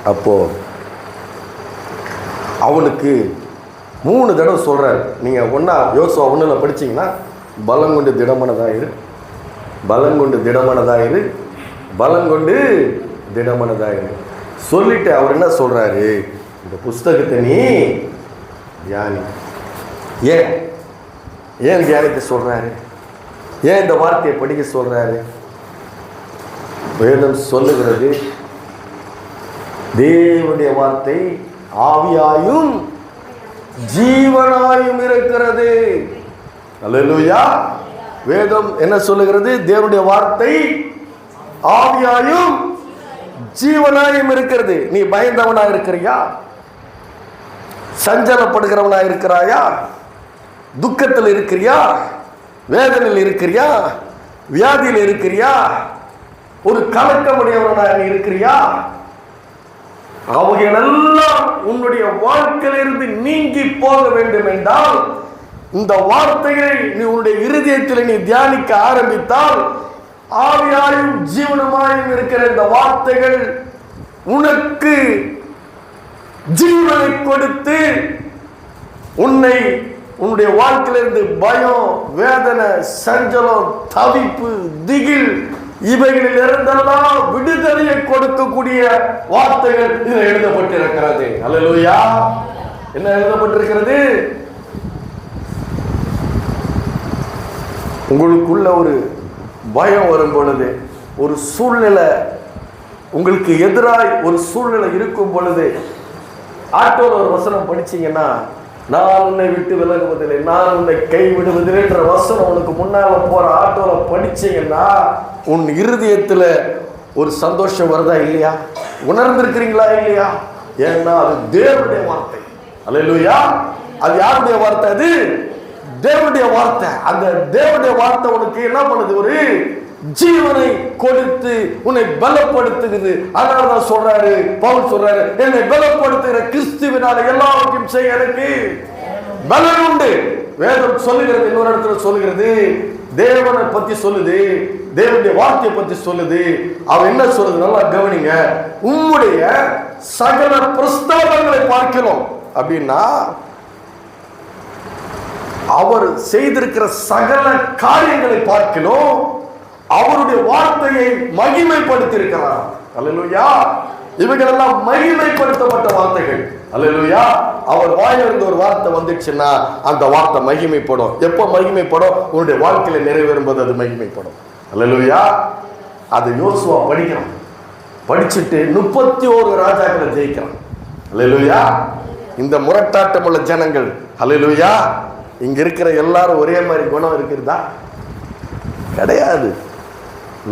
அப்போ அவனுக்கு 3 தடவை சொல்றாரு. நீங்க யோசுவா 1ல படிச்சீங்கன்னா, பலங்கொண்டு திடமனதாயிரு, பலங்கொண்டு திடமனதாயிரு, பலங்கொண்டு திடமனதாயிரு சொல்லிட்டு அவர் என்ன சொல்றாரு? இந்த புஸ்தகத்தை நீ தியானி. ஏன் தியானிக்க சொல்றாரு? ஏன் இந்த வார்த்தையை படிக்க சொல்றாரு? வேதம் சொல்லுகிறது, தேவனுடைய வார்த்தை ஆவியாயும் ஜீவனாயும் இருக்கிறது. அல்லேலூயா. வேதம் என்ன சொல்லுகிறது? தேவனுடைய வார்த்தை ஆவியாயும் ஜீவனாயும் இருக்கிறது. நீ பயந்தவனா இருக்கிறியா? சஞ்சலப்படுகிறவனா இருக்கிறாயா? துக்கத்தில் இருக்கிறியா? வேதனையில் இருக்கிறியா? வியாதியில் இருக்கிறியா? ஒரு கலக்கமுடையவனா நீ இருக்கிறியா? அவைகளெல்லாம் உன்னுடைய வாழ்க்கையிலிருந்து நீங்கி போக வேண்டும் என்றால் இந்த வார்த்தைகளை நீ உன்னுடைய இருதயத்தில் நீ தியானிக்க ஆரம்பித்தால், ஆவியாயும் ஜீவனமாயும் இருக்கிற இந்த வார்த்தைகள் உனக்கு ஜீவனை கொடுத்து உன்னை உன்னுடைய வாழ்க்கையிலிருந்து பயம், வேதனை, சஞ்சலம், தவிப்பு, திகில் இவைகளில் இருந்தெல்லாம் விடுதலையை கொடுக்கக்கூடிய வார்த்தைகள் இதில் எழுதப்பட்டிருக்கிறது. அல்லேலூயா. என்ன எழுதப்பட்டிருக்கிறது? உங்களுக்குள்ள ஒரு பயம் வரும் பொழுது, ஒரு சூழ்நிலை உங்களுக்கு எதிராய் ஒரு சூழ்நிலை இருக்கும் பொழுது, ஆட்டோல ஒரு வசனம் படிச்சீங்கன்னா, நான் உன்னை விட்டு விலகுவதில்லை, நான் உன்னை கைவிடுவதில்லை என்ற வசனம் உனக்கு முன்னால போற ஆட்டோல படிச்சீங்கன்னா உன் இருதயத்துல ஒரு சந்தோஷம் வருதா இல்லையா? உணர்ந்திருக்கிறீங்களா இல்லையா? ஏன்னா அது தேவனுடைய வார்த்தை. அல்லேலூயா. அது யாருடைய வார்த்தை? அது தேவனுடைய வார்த்தை. அந்த தேவனுடைய வார்த்தை உனக்கு என்ன பண்ணுது? ஒரு ஜீவனை கொடுத்து உன்னை பலப்படுத்துகிறது. அதனாலதான் சொல்றாரு பவுல் சொல்றாரு, என்னை பலப்படுத்துகிற கிறிஸ்துவினால எல்லாவற்றையும் செய்ய எனக்கு பலன் உண்டு. வேதம் சொல்லுகிறது, இன்னொரு இடத்துல சொல்லுகிறது, தேவனை பத்தி சொல்லுது, தேவனுடைய வார்த்தையை பத்தி சொல்லுது. அவன் என்ன சொல்லுது? நல்லா கவனிங்க. உம்முடைய சகல பிரஸ்தாபங்களை பார்க்கிறோம் அப்படின்னா, அவர் செய்திருக்கிற சகல காரியங்களை பார்க்கிறோம், அவருடைய வார்த்தையை மகிமைப்படுத்தி இருக்கிறார். அல்லேலூயா. இவைகள் எல்லாம் மகிமைப்படுத்தப்பட்ட வார்த்தைகள். அல்லேலூயா. அவர் வாயிலிருந்து ஒரு வார்த்தை வந்துச்சுன்னா அந்த வார்த்தை மகிமைப்படும். எப்போ மகிமைப்படும்? உன்னுடைய வாழ்க்கையில நிறைவேறும் போது அது மகிமைப்படும். அல்லேலூயா. அது யோசுவா படிக்கிறான். படிச்சுட்டு 31 ராஜாக்களை ஜெயிக்கிறான். அல்லேலூயா. இந்த முரட்டாட்டம் உள்ள ஜனங்கள், அல்லேலூயா, இங்க இருக்கிற எல்லாரும் ஒரே மாதிரி குணம் இருக்கிறதா? கிடையாது.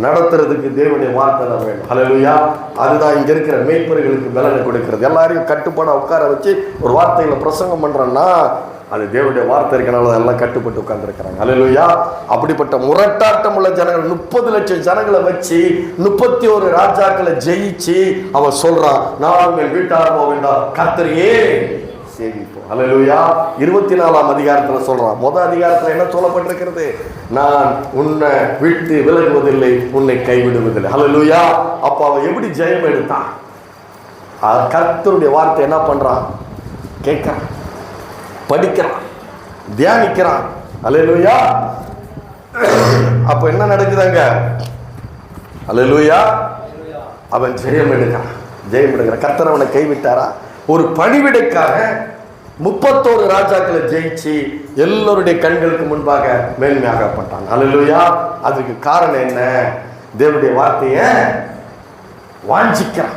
நடத்துறதுக்கு தேவனுடைய வார்த்தை தான் வேணும். அல்லேலூயா. அதுதான் இங்க இருக்கிற மேய்ப்பர்களுக்கு பலனை கொடுக்கிறது. எல்லாரையும் கட்டுப்பாட உட்கார வச்சு ஒரு வார்த்தைகளை பிரசங்கம் பண்றேன்னா அது தேவனுடைய வார்த்தை இருக்கனால எல்லாம் கட்டுப்பட்டு உட்கார்ந்து இருக்கிறாங்க. அல்லேலூயா. அப்படிப்பட்ட முரட்டாட்டம் உள்ள ஜனங்கள் 30 லட்சம் ஜனங்களை வச்சு 31 ராஜாக்களை ஜெயிச்சு அவன் சொல்றான், நாங்கள் வீட்டார போக வேண்டாம், கர்த்தரையே சேவிப்போம். அல்லேலூயா. 24ஆம் அதிகாரத்துல சொல்றான். முதல் அதிகாரத்துல என்ன சொல்லப்பட்டிருக்கிறது? நான் உன்னை விட்டு விலகுவதில்லை, உன்னை கைவிடுவதில்லை. அல்லேலூயா. அப்ப அவன் எப்படி ஜெயம் எடுத்தான்? கர்த்தருடைய வார்த்தை என்ன பண்றான்? கேட்கிறான், படிக்கிறான், தியானிக்கிறான். அல்லேலூயா. அப்ப என்ன நடக்குதாங்க? அல்லேலூயா. அவன் ஜெயம் எடுக்கிறான், ஜெயம் எடுக்கிறான். கர்த்தர் அவனை கைவிட்டாரா? ஒரு பணிவிடைக்காக 31 ராஜாக்களை ஜெயிச்சு எல்லோருடைய கண்களுக்கு முன்பாக மேன்மையாகப்பட்டான். அல்லேலூயா. அதுக்கு காரணம் என்ன? தேவனுடைய வார்த்தையை வாஞ்சிக்கிறான்.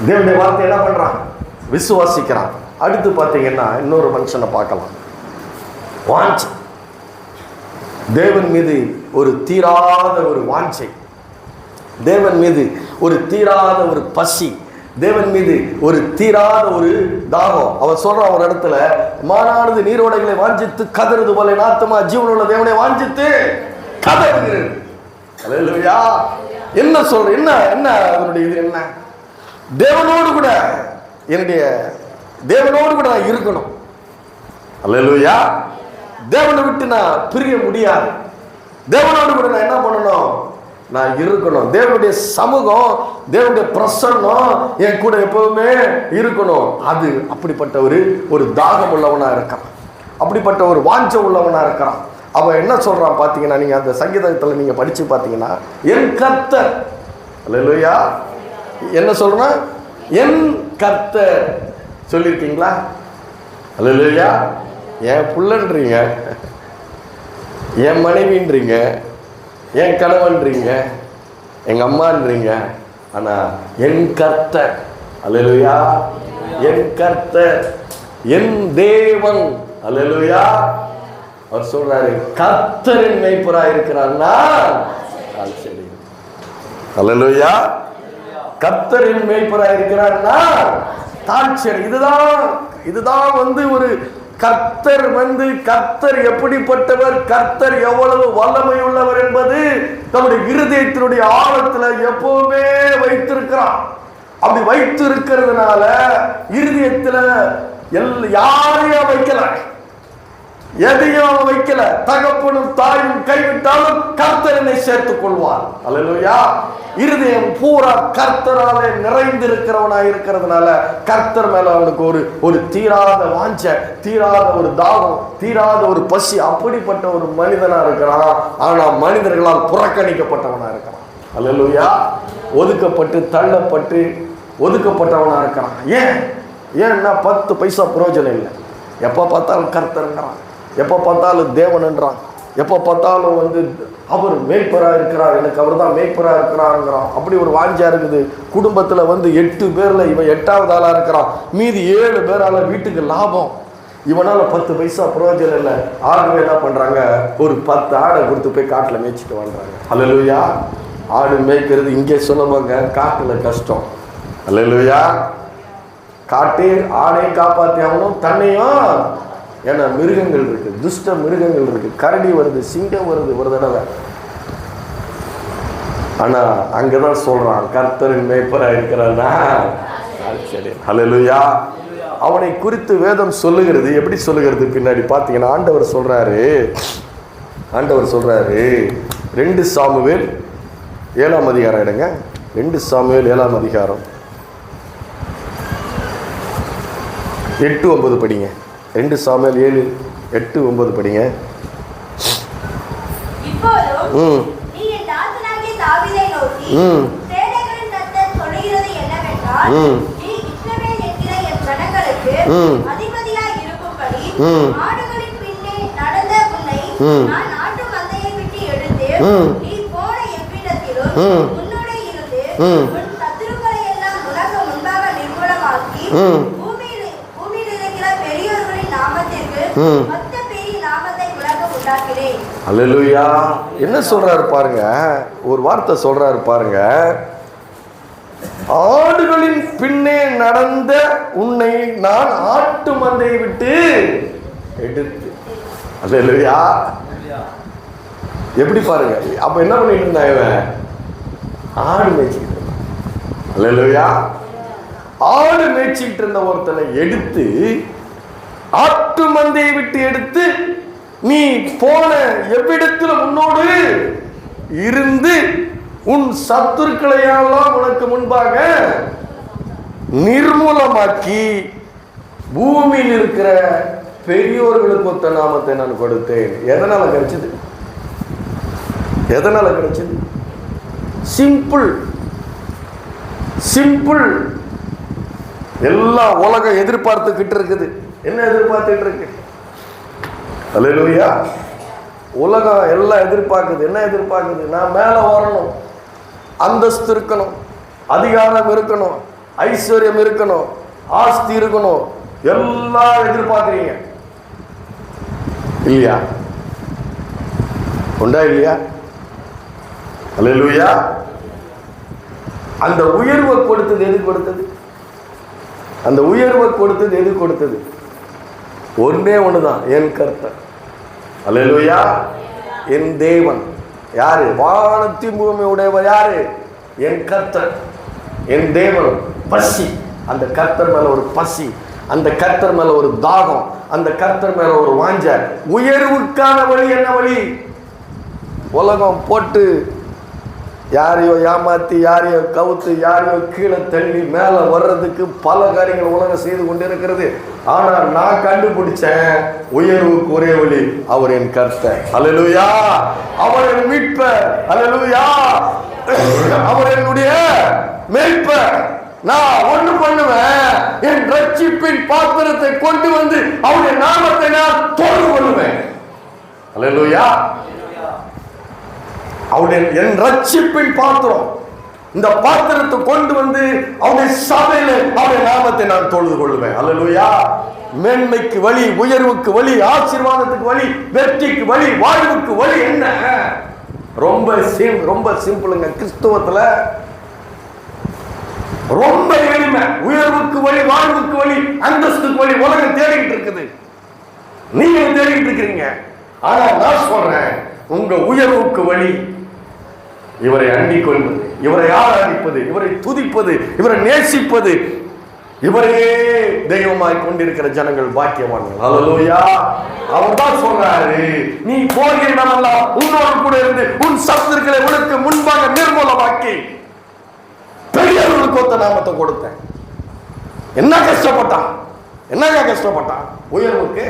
தேவனுடைய வார்த்தை என்ன பண்றான்? விசுவாசிக்கிறான். அடுத்து பார்த்தீங்கன்னா இன்னொரு மனுஷனை பார்க்கலாம். வாஞ்சை, தேவன் மீது ஒரு தீராத ஒரு வாஞ்சை, தேவன் மீது ஒரு தீராத ஒரு பசி, தேவன் மீது ஒரு தீராத ஒரு தாகம். அவன் சொல்றான் ஒரு இடத்துல, மானானது நீரோடைகளை வாஞ்சித்து கதறுது போல நாத்தமா ஜீவனுள்ள தேவனை வாஞ்சித்து கதறுகிறது. அல்லேலூயா. என்ன சொல்ற? என்ன என்ன அதனுடைய இது என்ன? தேவனோடு கூட என்னுடைய தேவனோடு கூட நான் இருக்கணும். அல்லேலூயா. தேவனை விட்டு நான் பிரிய முடியாது. தேவனோடு கூட நான் என்ன பண்ணணும்? நான் இருக்கணும். தேவனுடைய சமூகம், தேவனுடைய பிரசன்னம் என் கூட எப்பவுமே இருக்கணும். அது அப்படிப்பட்ட ஒரு தாகம் உள்ளவனா இருக்கான், அப்படிப்பட்ட ஒரு வாஞ்ச உள்ளவனா இருக்கிறான். அவன் என்ன சொல்றான் பாத்தீங்கன்னா, நீங்க அந்த சங்கீதத்துல நீங்க படிச்சு பாத்தீங்கன்னா, என் கர்த்தர், அல்லேலூயா, என்ன சொல்றான்? என் கர்த்தர் சொல்லியிருக்கீங்களா? அல்லேலூயா. என் புள்ளன்றீங்க, என் மனைவின்றீங்க, என் கணவன்றீங்க, எங்க அம்மான்றீங்க, ஆனா என் கர்த்தர், அல்லேலூயா, என் கர்த்தர், என் தேவன், அல்லேலூயா. அவர் சொல்றாரு, கர்த்தரின் மேய்ப்பராய் இருக்கிறார்னா, அல்லேலூயா. கர்த்தரின் மேய்ப்பராய் இருக்கிறார்னா தாழ்ச்சி. இதுதான் ஒரு கர்த்தர் எப்படிப்பட்டவர், கர்த்தர் எவ்வளவு வல்லமை உள்ளவர் என்பது தன்னுடைய இருதயத்தினுடைய ஆழத்துல எப்பவுமே வைத்திருக்கிறான். அப்படி வைத்து இருக்கிறதுனால இருதயத்துல யாரையும் வைக்கல, எதையும் வைக்கல. தகப்பனும் தாயும் கைவிட்டாலும் கர்த்தர் என்னை சேர்த்துக் கொள்வார். அல்லேலூயா. இருதயம் பூரா கர்த்தராலே நிறைந்திருக்கிறவனாய் இருக்கிறதுனால கர்த்தர் மேல அவனுக்கு ஒரு தீராத வாஞ்ச, தீராத ஒரு தாகம், தீராத ஒரு பசி, அப்படிப்பட்ட ஒரு மனிதனா இருக்கிறான். ஆனா மனிதர்களால் புறக்கணிக்கப்பட்டவனா இருக்கிறான். அல்லேலூயா. ஒதுக்கப்பட்டு தள்ளப்பட்டு ஒதுக்கப்பட்டவனா இருக்கிறான். ஏன்னா 10 பைசா பிரயோஜனம் இல்லை. எப்போ பார்த்தாலும் கர்த்தர்ன்றான், எப்போ பார்த்தாலும் தேவன்ன்றான், எப்போ பார்த்தாலும் அவர் மேய்ப்பராக இருக்கிறார், எனக்கு அவர் தான் மேய்ப்பராக இருக்கிறாருங்கிறான். அப்படி ஒரு வாஞ்சா இருக்குது. குடும்பத்தில் 8 பேரில் இவன் 8வது ஆளாக இருக்கிறான். மீதி 7 பேரால் வீட்டுக்கு லாபம். இவனால் 10 பைசா பிரயோஜனம் இல்லை. ஆளுங்க என்ன பண்ணுறாங்க, ஒரு 10 ஆடை கொடுத்து போய் காட்டில் மேய்ச்சிட்டு வாழ்றாங்க. அல்லேலூயா. ஆடு மேய்க்கிறது இங்கே சொல்லுவாங்க, காட்டில் கஷ்டம். அல்லேலூயா. காட்டு ஆடையும் காப்பாற்றி ஆகணும், தன்னையும். ஏன்னா மிருகங்கள் இருக்கு, துஷ்ட மிருகங்கள் இருக்கு. கரடி வருது, சிங்கம் வருது ஒரு தடவை. ஆனா அங்கதான் சொல்றான், கர்த்தரின் மேய்ப்பராக இருக்கிறான்னா. அல்லேலூயா. அவனை குறித்து வேதம் சொல்லுகிறது. எப்படி சொல்லுகிறது பின்னாடி பார்த்தீங்கன்னா, ஆண்டவர் சொல்றாரு 2 சாமுவேல் 7ஆம் அதிகாரம் எடுங்க. 2 சாமுவேல் 7ஆம் அதிகாரம் 8-9 படிங்க. 2 சாமுவேல் 7-8-9 படிங்க. அல்லேலூயா. என்ன சொல்றாரு பாருங்க, ஒரு வார்த்தை சொல்றாரு பாருங்க. ஆடுகளின் பின்னே நடந்த உன்னை நான் ஆட்டு மந்தையை விட்டு எடுத்து. அல்லேலூயா. எப்படி பாருங்க. அப்ப என்ன பண்ணிட்டு இருந்தா இவன்? ஆடு மேய்ச்சிக்கிட்டு இருந்தான். அல்லேலூயா. ஆடு மேய்ச்சிக்கிட்டு இருந்த ஒருத்தனை எடுத்து, ஆட்டு மந்தையை விட்டு எடுத்து, நீ போன எவ்விடத்துல உன்னோடு இருந்து உன் சத்துருக்களையெல்லாம் உனக்கு முன்பாக நிர்மூலமாக்கி பூமியில் இருக்கிற பெரியோர்களுக்கு ஒத்த நாமத்தை நான் கொடுத்தேன். எதனால கிடைச்சது? சிம்பிள். எல்லாம் உலகம் எதிர்பார்த்துக்கிட்டு இருக்குது. என்ன எதிர்பார்த்துட்டு இருக்கு? அல்லேலூயா. உலகம் எல்லாம் எதிர்பார்க்குது. என்ன எதிர்பார்க்குது? நான் மேலே வரணும், அந்தஸ்து இருக்கணும், அதிகாரம் இருக்கணும், ஐஸ்வர்யம் இருக்கணும், ஆஸ்தி இருக்கணும். எல்லாம் எதிர்பார்க்குறீங்க இல்லையா? உண்டா இல்லையா? அல்லேலூயா. அந்த உயர்வை கொடுத்தது எது கொடுத்தது? அந்த உயர்வை கொடுத்தது எது கொடுத்தது? ஒன்னே ஒண்ணுதான், என் கர்த்தர். அல்லேலூயா. என் தேவன் யாரு? வானத்தி பூமி உடையவர் யாரு? என் கர்த்தர், என் தேவன். பசி, அந்த கர்த்தர் மேல ஒரு பசி, அந்த கர்த்தர் மேல ஒரு தாகம், அந்த கர்த்தர் மேல ஒரு வாஞ்ச. உயர்வுக்கான வழி என்ன வழி? உலகம் போட்டு யாரையோ ஏமாத்தி, யாரையோ கவுத்து, யாரையோ கீழே தள்ளி மேலே வர்றதுக்கு பல காரியங்கள் உலகம் செய்து கொண்டிருக்கிறது. ஆனால் நான் கண்டுபிடிச்சேன் உயர்வுக்கு ஒரே வழி, அவர் என் கர்த்தர். அல்லேலூயா. அவர் என் மீட்பர். அல்லேலூயா. அவர் என்னுடைய மேய்ப்பர். நான் ஒன்று பண்ணுவேன், என் ரட்சிப்பின் பாத்திரத்தை கொண்டு வந்து அவருடைய நாமத்தை நான் தொழுது கொள்ளுவேன். அல்லேலூயா. அவருடைய என் ரட்சிப்பின் பாத்திரம், இந்த பாத்திரத்தை கொண்டு வந்து அவருடைய சபையில அவருடைய நாமத்தை நான் தொழுது கொள்ளுவேன். அல்லேலூயா. மேன்மைக்கு வழி, உயர்வுக்கு வழி, ஆசீர்வாதத்துக்கு வழி, வெற்றிக்கு வழி, வாழ்வுக்கு வழி என்ன? ரொம்ப சிம்பிளுங்க. கிறிஸ்துவத்துல ரொம்ப எளிமை. உயர்வுக்கு வழி, வாழ்வுக்கு வழி, அந்தஸ்துக்கு வழி உலகம் தேடிக்கிட்டு இருக்குது, நீங்க தேடிக்கிட்டு இருக்கிறீங்க. ஆனா நான் சொல்றேன், உங்க உயர்வுக்கு வழி இவரை அண்டிக் கொள்வது, இவரை ஆராதிப்பது, இவரை துதிப்பது, இவரை நேசிப்பது. இவரே தெய்வமாய் கொண்டிருக்கிற ஜனங்கள் பாக்கியவான்கள். அல்லேலூயா. அவர் தான் சொல்றாரு, நீ போகிற இடமெல்லாம் உன்னோடு கூட இருந்து உன் சத்துருக்களை உனக்கு முன்பாக நிர்மூலமாக்கி பெரியவர்களுக்கு ஒத்த நாமத்தை கொடுத்தேன். என்ன கஷ்டப்பட்டான், என்னங்க கஷ்டப்பட்டான்? உயர்வுக்கு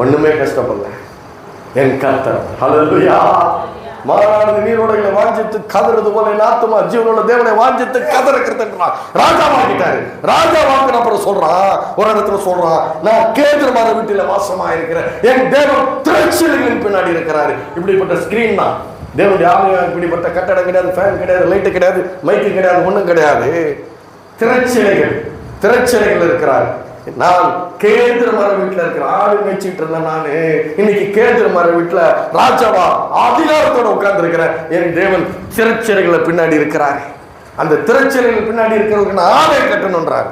ஒண்ணுமே கஷ்டப்படல என் கர்த்தர். அல்லேலூயா. மாறானது நீரோடைகளை வாஞ்சித்து கதறது போல என் ஆத்துமா ஜீவனுள்ள தேவனை வாஞ்சித்து கதறுகிறான். ராஜா வாங்கிட்டாரு. ராஜா வாங்கின அப்புறம் சொல்றான், ஒரு இடத்துல சொல்றான், நான் கேதுருமான வீட்டில வாசமா இருக்கிறேன், என் தேவன் திரைச்சீலைகளின் பின்னாடி இருக்கிறாரு. இப்படிப்பட்ட ஸ்கிரீன் தான் தேவனுடைய ஆலயம். இப்படிப்பட்ட கட்டடம் கிடையாது, ஃபேன் கிடையாது, லைட்டு கிடையாது, மைக்கு கிடையாது, ஒண்ணும் கிடையாது. திரைச்சீலைகள் இருக்கிறார். நான் கேதுரு மர வீட்டுல இருக்கிற ஆடு மேய்ச்சிட்டு இருந்தேன். நானு இன்னைக்கு கேதுரு மர வீட்டுல ராஜாவா அதிகாரத்தோட உட்கார்ந்து இருக்கிறேன். என் தேவன் திரைச்சீலைகளை பின்னாடி இருக்கிறார். அந்த திரைச்சீலைகள் பின்னாடி இருக்கிறவருக்கு நான் ஆலயம் கட்டணும்ன்றாரு.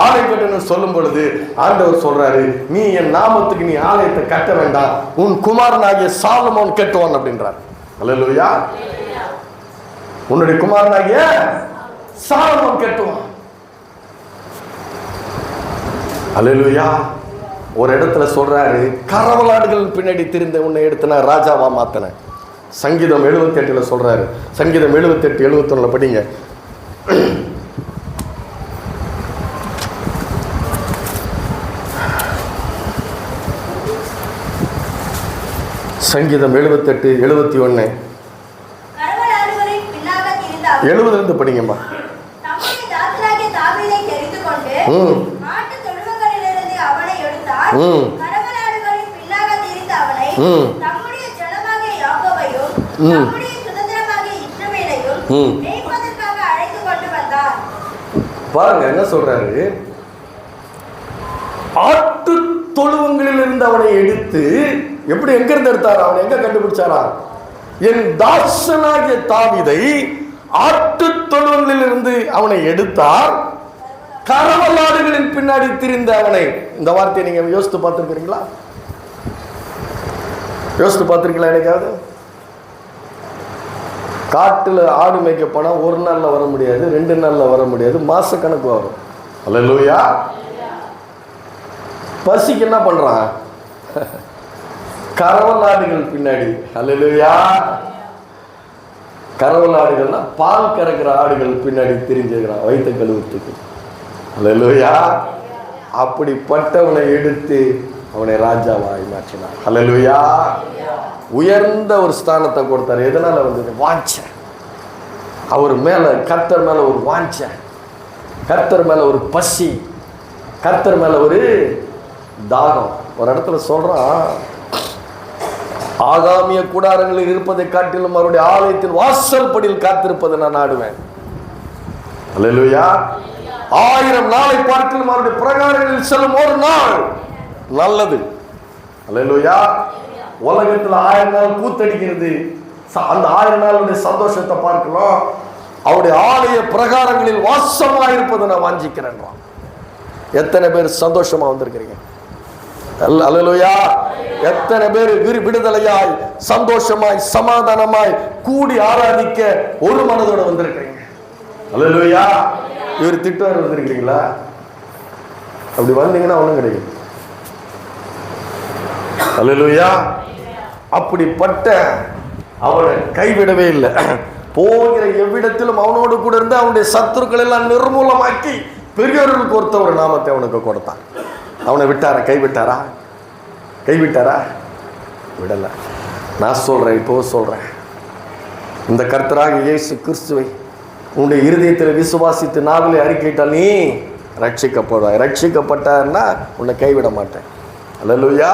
ஆலயம் கட்டணும் சொல்லும் பொழுது ஆண்டவர் சொல்றாரு, நீ என் நாமத்துக்கு நீ ஆலயத்தை கட்ட வேண்டாம், உன் குமாரனாகிய சாலமோன் கட்டுவான் அப்படின்றார். அல்லேலூயா. உன்னுடைய குமாரனாகிய சாலமோன் கட்டுவான். அல்லேலூயா. ஒரு இடத்துல சொல்றாரு, கரவலாடுகள் பின்னாடி திரிந்த உன்னை எடுத்து நான் ராஜாவா மாத்தினேன். சங்கீதம் 78 சொல்றாரு. சங்கீதம் 78, 71 படிங்க. சங்கீதம் 78, 71 70 படிங்கம்மா. பாருங்க என்ன சொல்றாரு, ஆட்டு தொழுவங்களில் இருந்து அவனை எடுத்து, எப்படி எங்க இருந்து எடுத்தாரா, அவனை எங்க கண்டுபிடிச்சாரா? என் தாசனாகிய தாவீதை ஆட்டு தொழுவங்களில் இருந்து அவனை எடுத்தார், கரவலாடுகளின் பின்னாடி திரிந்த அவனை. இந்த வார்த்தையை நீங்க யோசித்து பார்த்திருக்கிறீங்களா? யோசித்து பார்த்திருக்கீங்களா? எனக்காவது காட்டுல ஆடு மேய்க்க போனா ஒரு நாள்ல வர முடியாது, 2 நாள்ல வர முடியாது, மாச கணக்கு வரும். அல்லேலூயா. பசிக்கு என்ன பண்றான்? கரவலாடுகள் பின்னாடி. அல்லேலூயா. கரவலாடுகள்னா பால் கறக்கிற ஆடுகள் பின்னாடி திரிஞ்சுக்கிறான் வயிற்று கழுவுறதுக்கு. அல்லேலூயா. அப்படிப்பட்டவனை எடுத்து அவனை ராஜாவாய் மாற்றினார். அல்லேலூயா. உயர்ந்த ஒரு ஸ்தானத்தை கொடுத்தார். எதனால வந்தது? வாஞ்ச. அவர் மேல, கர்த்தர் மேல ஒரு வாஞ்ச, கர்த்தர் மேல ஒரு பசி, கர்த்தர் மேல ஒரு தாகம். ஒரு இடத்துல சொல்றான், ஆகாமிய கூடாரங்களில் இருப்பதை காட்டிலும் அவருடைய ஆலயத்தில் வாசல் படியில் காத்திருப்பதை நான் நாடுவேன். அல்லேலூயா. 1000 நாளை பார்க்கலும் அவருடைய பிரகாரங்களில் செல்லும் ஒரு நாள் நல்லது. அல்லேலூயா. உலகத்தில் 1000 நாள் கூத்தடிக்கிறது, அந்த 1000 நாளுடைய சந்தோஷத்தை பார்க்கலாம். அவருடைய ஆலய பிரகாரங்களில் வாசமா இருப்பதை நான் வாஞ்சிக்கிறேன். எத்தனை பேர் சந்தோஷமா வந்திருக்கிறீங்க? அல்லேலூயா. எத்தனை பேர் விடுதலையாய், சந்தோஷமாய், சமாதானமாய் கூடி ஆராதிக்க ஒரு மனதோட வந்திருக்கிறீங்க? அல்லேலூயா. இவர் திட்டுவார் வந்திருக்கிறீங்களா? அப்படி வந்தீங்கன்னா ஒண்ணும் கிடைக்கும். அல்லேலூயா. அப்படிப்பட்ட அவனை கைவிடவே இல்லை. போகிற எவ்விடத்திலும் அவனோடு கூட இருந்து அவனுடைய சத்துருக்கள் எல்லாம் நிர்மூலமாக்கி பெரியவர்களுக்கு ஒருத்த ஒரு நாமத்தை அவனுக்கு கொடுத்தான். அவனை விட்டாரா? கைவிட்டாரா? விடல. நான் சொல்றேன், இப்போ சொல்றேன், இந்த கர்த்தராகிய இயேசு கிறிஸ்துவை உன்னுடைய இருதயத்தில் விசுவாசித்து நாவிலே அறிக்கையிட்டால் நீ ரட்சிக்கப்படுவாய். ரட்சிக்கப்பட்டன்னா உன்னை கைவிட மாட்டேன். அல்லேலூயா.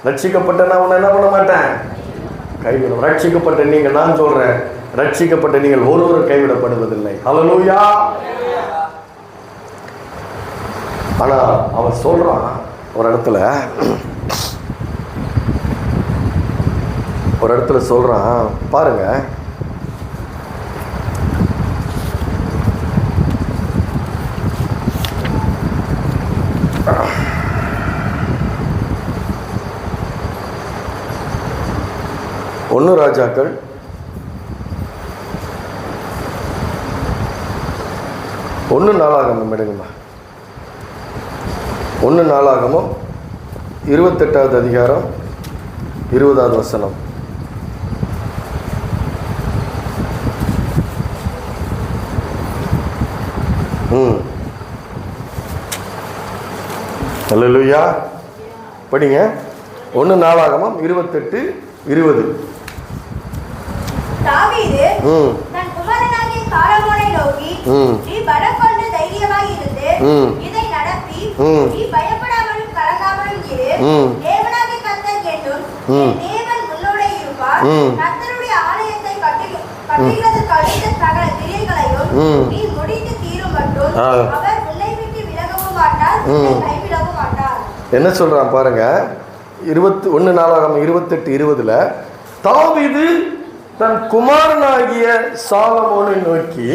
ரட்சிக்கப்பட்டனா உன்னை என்ன பண்ண மாட்டேன்? கைவிடும். ரட்சிக்கப்பட்ட நீங்கள், நான் சொல்றேன், ரட்சிக்கப்பட்ட நீங்கள் ஒருவரும் கைவிடப்படுவதில்லை. அல்லேலூயா. ஆனா அவன் சொல்றான் ஒரு இடத்துல சொல்றான் பாருங்க, 1 ராஜாக்கள் 1 நாளாகமம் எடுங்கம்மா. 1 நாளாகமம் 28வது அதிகாரம் 20வது வசனம். அல்லேலூயா. படிங்க. 1 நாளாகமம் 28:20. தாவீது தன் குமாரனாகிய சாலொமோனை நோக்கி, நீ பலம் கொண்டு தைரியமாய் இருந்து இதை நடப்பி, நீ பயப்படாமலும் கலங்காமலும் இரு. தேவனாகிய கர்த்தர் என்னும் தேவன் உன்னோட இருப்பார். கர்த்தருடைய ஆலயத்தை கட்டுகிறதற்கு அடுத்த சகல கிரியைகளையும் நீ முடித்து தீரும் மட்டும் அவர் உன்னை விட்டு விலகவும் மாட்டார், உன்னை கைவிடவும் மாட்டார். என்ன சொல்றான் பாருங்க. 1 நாளாகமம் 28:20 தாவீது தன் குமாரனாகிய சாலமோனை நோக்கி,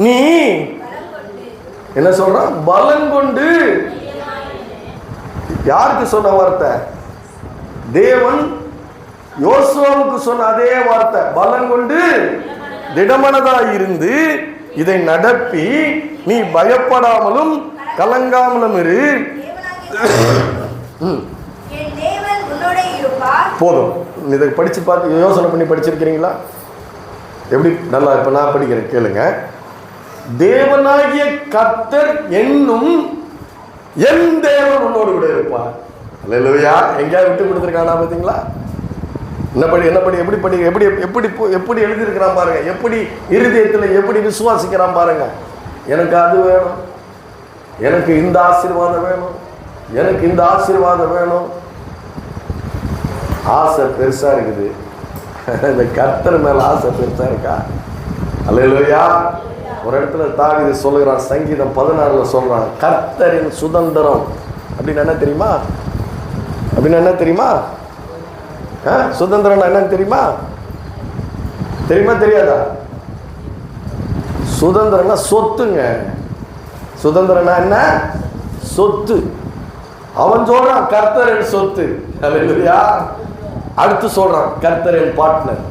நீ என்ன சொல்றான்? பலம் கொண்டு. யாருக்கு சொன்ன வார்த்தை? தேவன் யோசுவாவுக்கு சொன்ன அதே வார்த்தை. பலம் கொண்டு திடமனதாய் இருந்து இதை நடப்பி, நீ பயப்படாமலும் கலங்காமலும் இரு. போதும். இதை படிச்சு பார்த்து யோசனை பண்ணி படிச்சிருக்கிறீங்களா? எப்படி? நல்லா இப்ப நான் படிக்கிறேன், கேளுங்க. தேவனாகிய கர்த்தர் என்னும் என் தேவன் உன்னோடு கூட இருப்பார். அல்லேலூயா. எங்கேயாவது விட்டு கொடுத்துருக்கானா பார்த்தீங்களா? எப்படி எழுதியிருக்கிறான் பாருங்க. எப்படி இருதயத்தில் எப்படி விசுவாசிக்கிறான் பாருங்க. எனக்கு அது வேணும், எனக்கு இந்த ஆசீர்வாதம் வேணும், எனக்கு இந்த ஆசீர்வாதம் வேணும். ஆசை பெருசா இருக்குது. இந்த கர்த்தர் மேல ஆசை பெருசா இருக்கா? அல்லேலூயா. ஒரு இடத்துல தாவீது சொல்லுகிறான், சங்கீதம் 16 சொல்றான், கர்த்தரின் சுதந்திரம் அப்படின்னு என்ன தெரியுமா? அப்படின்னு என்ன தெரியுமா? சுதந்திரம் என்னன்னு தெரியுமா? தெரியுமா தெரியாதா? சுதந்திரம்னா சொத்துங்க. சுதந்திரம்னா என்ன? சொத்து. அவன் சொல்றான் கர்த்தரின் சொத்து. அல்லேலூயா. அடுத்து சொல்றான் கர்த்தரின் பார்ட்னர்,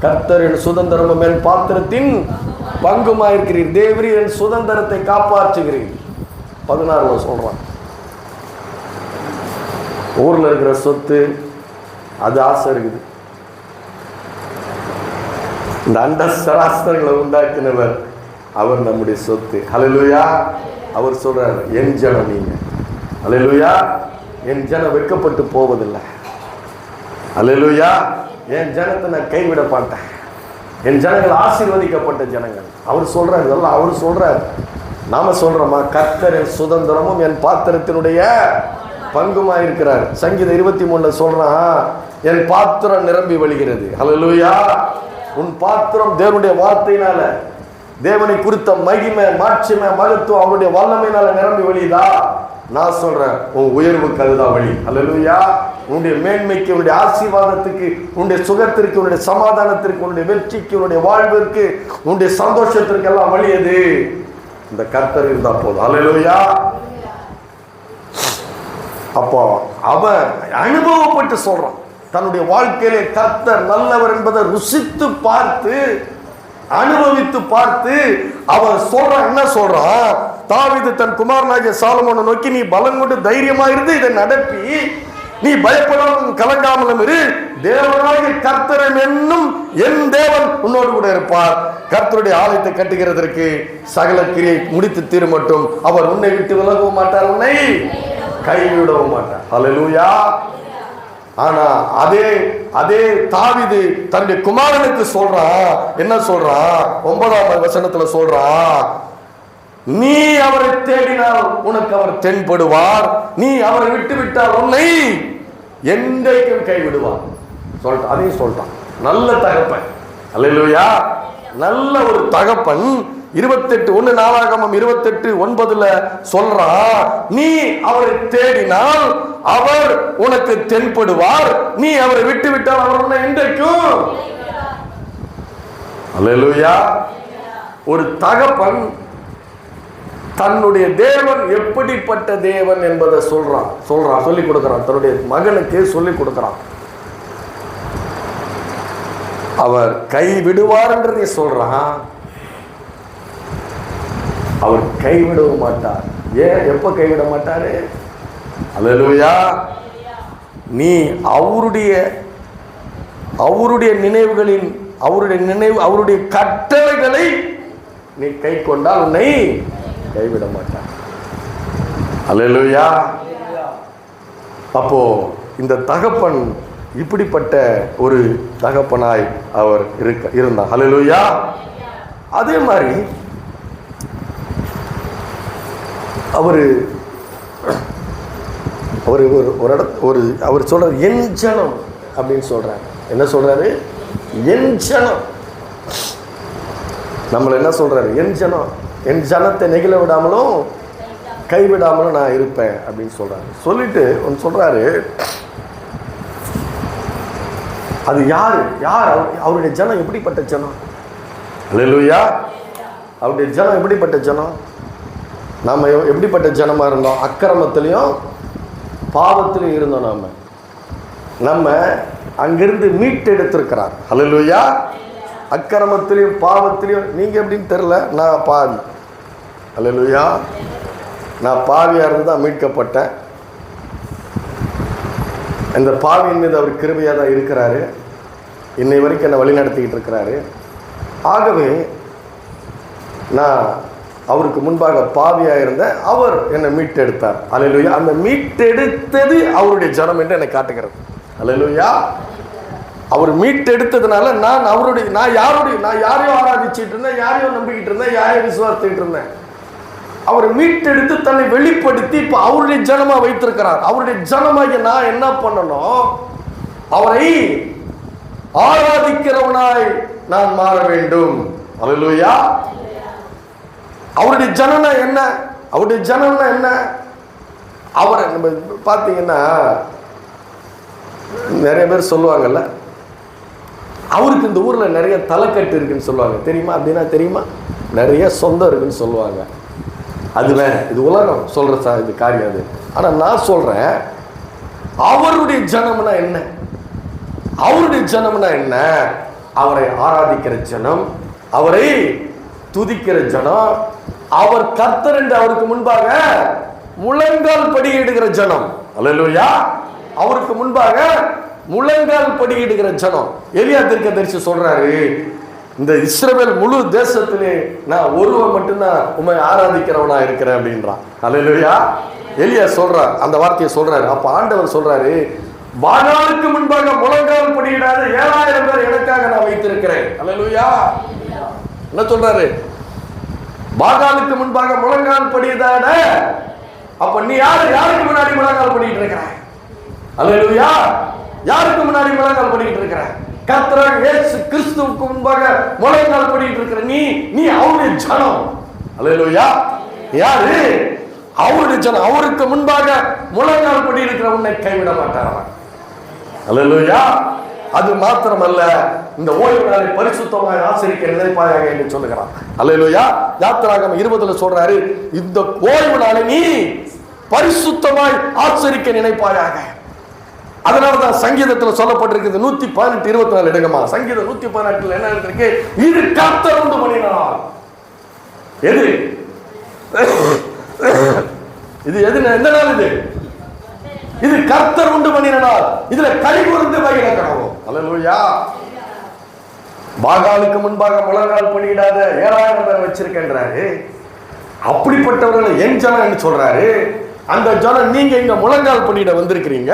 கர்த்தரின் சுதந்திரமும் என் பாத்திரத்தின் பங்குமாயிருக்கிறீர், தேவரீர் என் சுதந்திரத்தை காப்பாற்றுகிறீர். 16 சொல்றான். ஊர்ல இருக்கிற சொத்து அது ஆசை இருக்குது. இந்த அண்ட சராசரங்களை உண்டாக்கினவர் அவர் நம்முடைய சொத்து. அல்லேலூயா. அவர் சொல்றார், என் ஜனம் நீங்க. அல்லேலூயா. என் ஜனம் வெட்கப்பட்டு போவதில்லை. அல்லேலூயா. என் ஜனத்தை நான் கைவிட மாட்டேன். என் ஜனங்கள் ஆசீர்வதிக்கப்பட்ட ஜனங்கள். அவர் சொல்றாரு, இதெல்லாம் அவர் சொல்றாரு. நாம சொல்றோமா? கர்த்தரின் சுதந்திரமும் என் பாத்திரத்தினுடைய பங்குமா இருக்கிறார். சங்கீதம் 23 சொல்றான், என் பாத்திரம் நிரம்பி வழிகிறது. அல்லேலூயா. உன் பாத்திரம் தேவனுடைய வார்த்தையினால, தேவனை குறித்த மகிமை, மாட்சிமை, மகத்துவம் அவருடைய வல்லமையினால நிரம்பி வழியுதா? நான் சொல்றேன், உன் உயர்வுக்கு அதுதான் வழி. அல்லேலூயா. உன்னுடைய மேன்மைக்கு, உன்னுடைய ஆசீர்வாதத்துக்கு, உன்னுடைய சுகத்திற்கு, உன்னுடைய சமாதானத்திற்கு, உன்னுடைய வெற்றிக்கு, உன்னுடைய வாழ்விற்கு, உன்னுடைய சந்தோஷத்திற்கு எல்லாம் வழி எது? இந்த கர்த்தர் இருந்தா போதும். அல்லேலூயா. அப்போ அவன் அனுபவப்பட்டு சொல்றான், தன்னுடைய வாழ்க்கையிலே கர்த்தர் நல்லவர் என்பதை ருசித்து பார்த்து, அனுபவித்து பார்த்து அவன் சொல்றான். என்ன சொல்றான்? தாவீது தன் குமாரனாகிய சாலமோனை நோக்கி, நீ பலம் கொண்டு தைரியமா இருந்து இதை நடப்பி, நீ பயப்படாமல் கலங்காமலும் இரு. தேவனாகிய கர்த்தர் என்னும் என் தேவன் உன்னோடு கூட இருப்பார். கர்த்தருடைய ஆலயத்தை கட்டுகிறதற்கு சகல கிரியை முடித்து தீரும் மட்டும் அவர் உன்னை விட்டு விலகவும் மாட்டார், உன்னை கைவிடவும் மாட்டார். அல்லேலூயா. ஆனா அதே தாவீது தன்னுடைய குமாரனுக்கு சொல்றான். என்ன சொல்றான்? 9ஆம் வசனத்துல சொல்றான், நீ அவரை தேடினால் உனக்கு அவர் தென்படுவார், நீ அவரை விட்டு விட்டால் உன்னை என்றைக்கும் கைவிடுவார். சொல்லிட்டான். அதையும் சொல்லிட்டான். நல்ல தகப்பன். அல்லேலூயா. நல்ல ஒரு தகப்பன். 1 நாளாகமம் 28:9 சொல்றான், நீ அவரை தேடினால் அவர் உனக்கு தென்படுவார், நீ அவரை விட்டு விட்டால் அவர் உன்னை என்றைக்கும். அல்லேலூயா. ஒரு தகப்பன் தன்னுடைய தேவன் எப்படிப்பட்ட தேவன் என்பதை சொல்லிக் கொடுக்கிறான். தன்னுடைய மகனுக்கு சொல்லிக் கொடுக்கிறான். அவர் கை விடுவார்ன்றதை சொல்றான். அவர் கைவிடவும் மாட்டார். ஏன், எப்ப கைவிட மாட்டாரு? அல்லேலூயா. நீ அவருடைய நினைவுகளின் அவருடைய கட்டளைகளை நீ கை கொண்டால் உன்னை கைவிட மாட்டார். அல்லேலூயா. அப்போ இந்த தகப்பன் இப்படிப்பட்ட ஒரு தகப்பனாய் அவர் இருந்தார். அல்லேலூயா. அதே மாதிரி அவர் சொல்றாரு என் ஜனம் அப்படின்னு சொல்றாரு. என்ன சொல்றாரு? என் ஜனம். நம்மள என்ன சொல்றாரு? என் ஜனம், என் ஜனத்தை நெகிழ விடாமலும் கைவிடாமலும் நான் இருப்பேன் அப்படின்னு சொல்றாரு. சொல்லிட்டு ஒன்று சொல்றாரு, அது யார் அவருடைய ஜனம் எப்படிப்பட்ட ஜனம்? அல்லேலூயா. அவருடைய ஜனம் எப்படிப்பட்ட ஜனம்? நாம் எப்படிப்பட்ட ஜனமாக இருந்தோம்? அக்கிரமத்திலையும் பாவத்திலையும் இருந்தோம். நம்ம அங்கிருந்து மீட்டெடுத்திருக்கிறார். அல்லேலூயா. அக்கிரமத்திலையும் பாவத்திலையும் நீங்கள் எப்படின்னு தெரியல, நான் பாவி. அல்லேலூயா. நான் பாவியாக இருந்து தான் மீட்கப்பட்டேன். இந்த பாவியின் மீது அவர் கிருபையாக தான் இருக்கிறாரு. இன்னை வரைக்கும் என்னை வழி நடத்திக்கிட்டு இருக்கிறாரு. ஆகவே நான் அவருக்கு முன்பாக பாவியாக இருந்தேன், அவர் என்னை மீட்டெடுத்தார். அல்லேலூயா. அந்த மீட்டெடுத்தது அவருடைய ஜனம் என்று என்னை காட்டுகிறது. அல்லேலூயா. அவர் மீட்டெடுத்ததுனால நான் யாரையும் ஆராதிச்சுட்டு இருந்தேன், யாரையும் நம்பிக்கிட்டு இருந்தேன், யாரையும் விசுவாசிச்சுட்டு இருந்தேன். அவர் மீட்டெடுத்து தன்னை வெளிப்படுத்தி இப்ப அவருடைய ஜனமா வைத்திருக்கிறார். அவருடைய ஜனமாக நான் என்ன பண்ணணும்? அவரை ஆராதிக்கிறவனாய் நான் மாற வேண்டும். அல்லேலூயா. அவருடைய ஜனம்னா என்ன? அவருடைய ஜனம்னா என்ன? அவரை நம்ம பார்த்தீங்கன்னா நிறைய பேர் சொல்லுவாங்கல்ல, அவருக்கு இந்த ஊர்ல நிறைய தலைக்கட்டு இருக்குன்னு சொல்லுவாங்க. தெரியுமா? அப்படின்னா தெரியுமா? நிறைய சொந்தம் இருக்குன்னு சொல்லுவாங்க. அது வேற, இது உலகம் சொல்ற இது காரியம் அது. ஆனா நான் சொல்றேன், அவருடைய ஜனம்னா என்ன? அவருடைய ஜனம்னா என்ன? அவரை ஆராதிக்கிற ஜனம், அவரை துதிக்கிற ஜனம், அவர் கர்த்தர் என்று அவருக்கு முன்பாக முழங்கால் படியிடுகிற ஜனம். அல்லேலூயா. அவருக்கு முன்பாக முழங்கால் படியிடுகிற ஜனம். எலியா தீர்க்கதரிசி சொல்றாரு, இந்த இஸ்ரவேல் முழு தேசத்திலே நான் ஒருவன் மட்டும்தான் உம்மை ஆராதிக்கிறவனா இருக்கிறேன் அப்படின்றான். அல்லேலூயா. எலியா சொல்றார், அந்த வார்த்தையை சொல்றாரு. அப்ப ஆண்டவர் சொல்றாரு, பாகாலுக்கு முன்பாக முழங்கால் படியிடாத 7000 பேர் எனக்காக நான் வைத்திருக்கிறேன். அல்லேலூயா. என்ன சொல்றாரு? பாகாலுக்கு முன்பாக முழங்கால் படியிடாத. அப்ப நீ யாருக்கு முன்னாடி முழங்கால் படிக்கிட்டு இருக்கிற? அல்லேலூயா. யாருக்கு முன்னாடி முழங்கால் படிக்கிட்டு இருக்கிற? கர்த்தர் இயேசு கிறிஸ்துவுக்கு முன்பாக முழங்கால் படிக்கிட்டு இருக்கிற நீ அவருடைய ஜனம். அல்லேலூயா. யாரு? அவருடைய ஜனம். அவருக்கு முன்பாக முழங்கால் படி இருக்கிற உன்னை கைவிட மாட்டார். அல்லேலூயா. அது மாத்திரமல்ல, இந்த ஓய்வு நாளை பரிசுத்தமாய் ஆசரிக்க நினைப்பாயாக என்று சொல்லுகிறார். அல்லேலூயா. யாத்திராகமம் 20 சொல்றாரு, இந்த ஓய்வு நாளை நீ பரிசுத்தமாய் ஆசரிக்க நினைப்பாயாக. அதனாலதான் சங்கீதத்தில் சொல்லப்பட்டிருக்கு 118:24 எடுங்கம்மா. சங்கீதம் 118 என்ன இருக்கு? இது கர்த்தர் உண்டு பண்ணினார். எது இது? எந்த நாள் இது? இது கர்த்தர் உண்டு பண்ணினார். இதுல களி கூர்ந்து மகிழ கடவும். அல்லேலூயா. பாகாலுக்கு முன்பாக முழங்கால் பண்ணிடாத 7000 பேர் வச்சிருக்கின்றாரு. அப்படிப்பட்டவர்களை என் ஜனம் சொல்றாரு. அந்த ஜனம் நீங்க இங்க முழங்கால் பண்ணிட வந்திருக்கிறீங்க.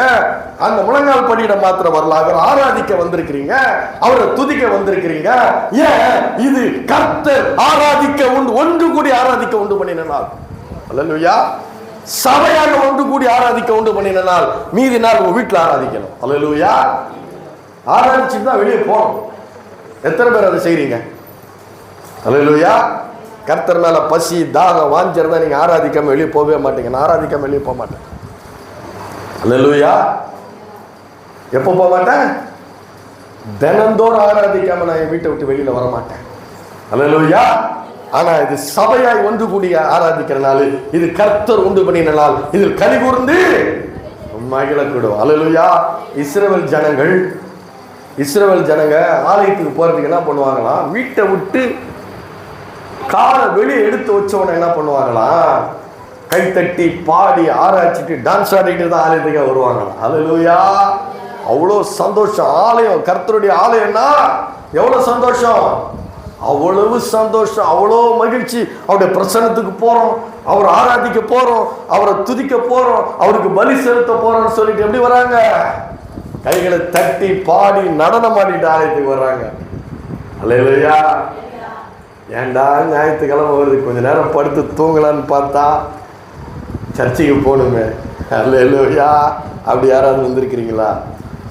அந்த முழங்கால் பண்ணிட மாத்திரம் வரல, அவர் ஆராதிக்க வந்திருக்கிறீங்க, அவரை துதிக்க வந்திருக்கிறீங்க. ஏன்? இது கர்த்தர் ஆராதிக்க ஒன்று கூடி ஆராதிக்க உண்டு பண்ணினால். அல்லேலூயா. சபையாக ஒன்று கூடி ஆராதிக்க உண்டு பண்ணினால் மீதி நாள் உங்க வீட்டில் ஆராதிக்கணும். அல்லேலூயா. ஆராதிச்சுட்டு தான் வெளியே போகணும். எத்தனை பேர் அதை செய்றீங்க? அல்லேலூயா. கர்த்தர் மேல பசி தாகம் வாஞ்சிருந்தா நீங்க ஆராதிக்காம வெளியே போகவே மாட்டீங்க. நான் ஆராதிக்காம வெளியே போக மாட்டேன். அல்லேலூயா. எப்போ போக மாட்டேன்? தினந்தோறும் ஆராதிக்காம நான் என் வீட்டை விட்டு வெளியில வர மாட்டேன். அல்லேலூயா. ஆனா இது சபையாய் ஒன்று கூடிய ஆராதிக்கிற நாள், இது கர்த்தர் உண்டு பண்ணின நாள், இதில் களி கூர்ந்து மகிழக்கூடும். அல்லேலூயா. இஸ்ரவேல் ஜனங்கள் இஸ்ரவேல் ஜனங்க ஆலயத்துக்கு போகிறதுக்கு என்ன பண்ணுவாங்களாம், வீட்டை விட்டு காலை வெளியே எடுத்து வச்சவன என்ன பண்ணுவாங்களாம், கைத்தட்டி பாடி ஆராய்ச்சிட்டு டான்ஸ் ஆடிட்டு தான் ஆலயத்துக்கே வருவாங்களாம். அல்லேலூயா. அவ்வளோ சந்தோஷம். ஆலயம், கர்த்தருடைய ஆலயம்னா எவ்வளோ சந்தோஷம், அவ்வளவு சந்தோஷம், அவ்வளோ மகிழ்ச்சி. அவருடைய பிரசன்னத்துக்கு போகிறோம், அவர் ஆராதிக்க போகிறோம், அவரை துதிக்க போகிறோம், அவருக்கு பலி செலுத்த போகிறோம்னு சொல்லிட்டு எப்படி வராங்க, கைகளை தட்டி பாடி நடனம் ஆடிட்டு ஆலயத்துக்கு வர்றாங்க. அல்லேலூயா. ஏண்டா ஞாயிற்றுக்கிழமை வருது, கொஞ்ச நேரம் படுத்து தூங்கலான்னு பார்த்தா சர்ச்சைக்கு போகணுமே. அல்லேலூயா. அப்படி யாராவது வந்திருக்கிறீங்களா?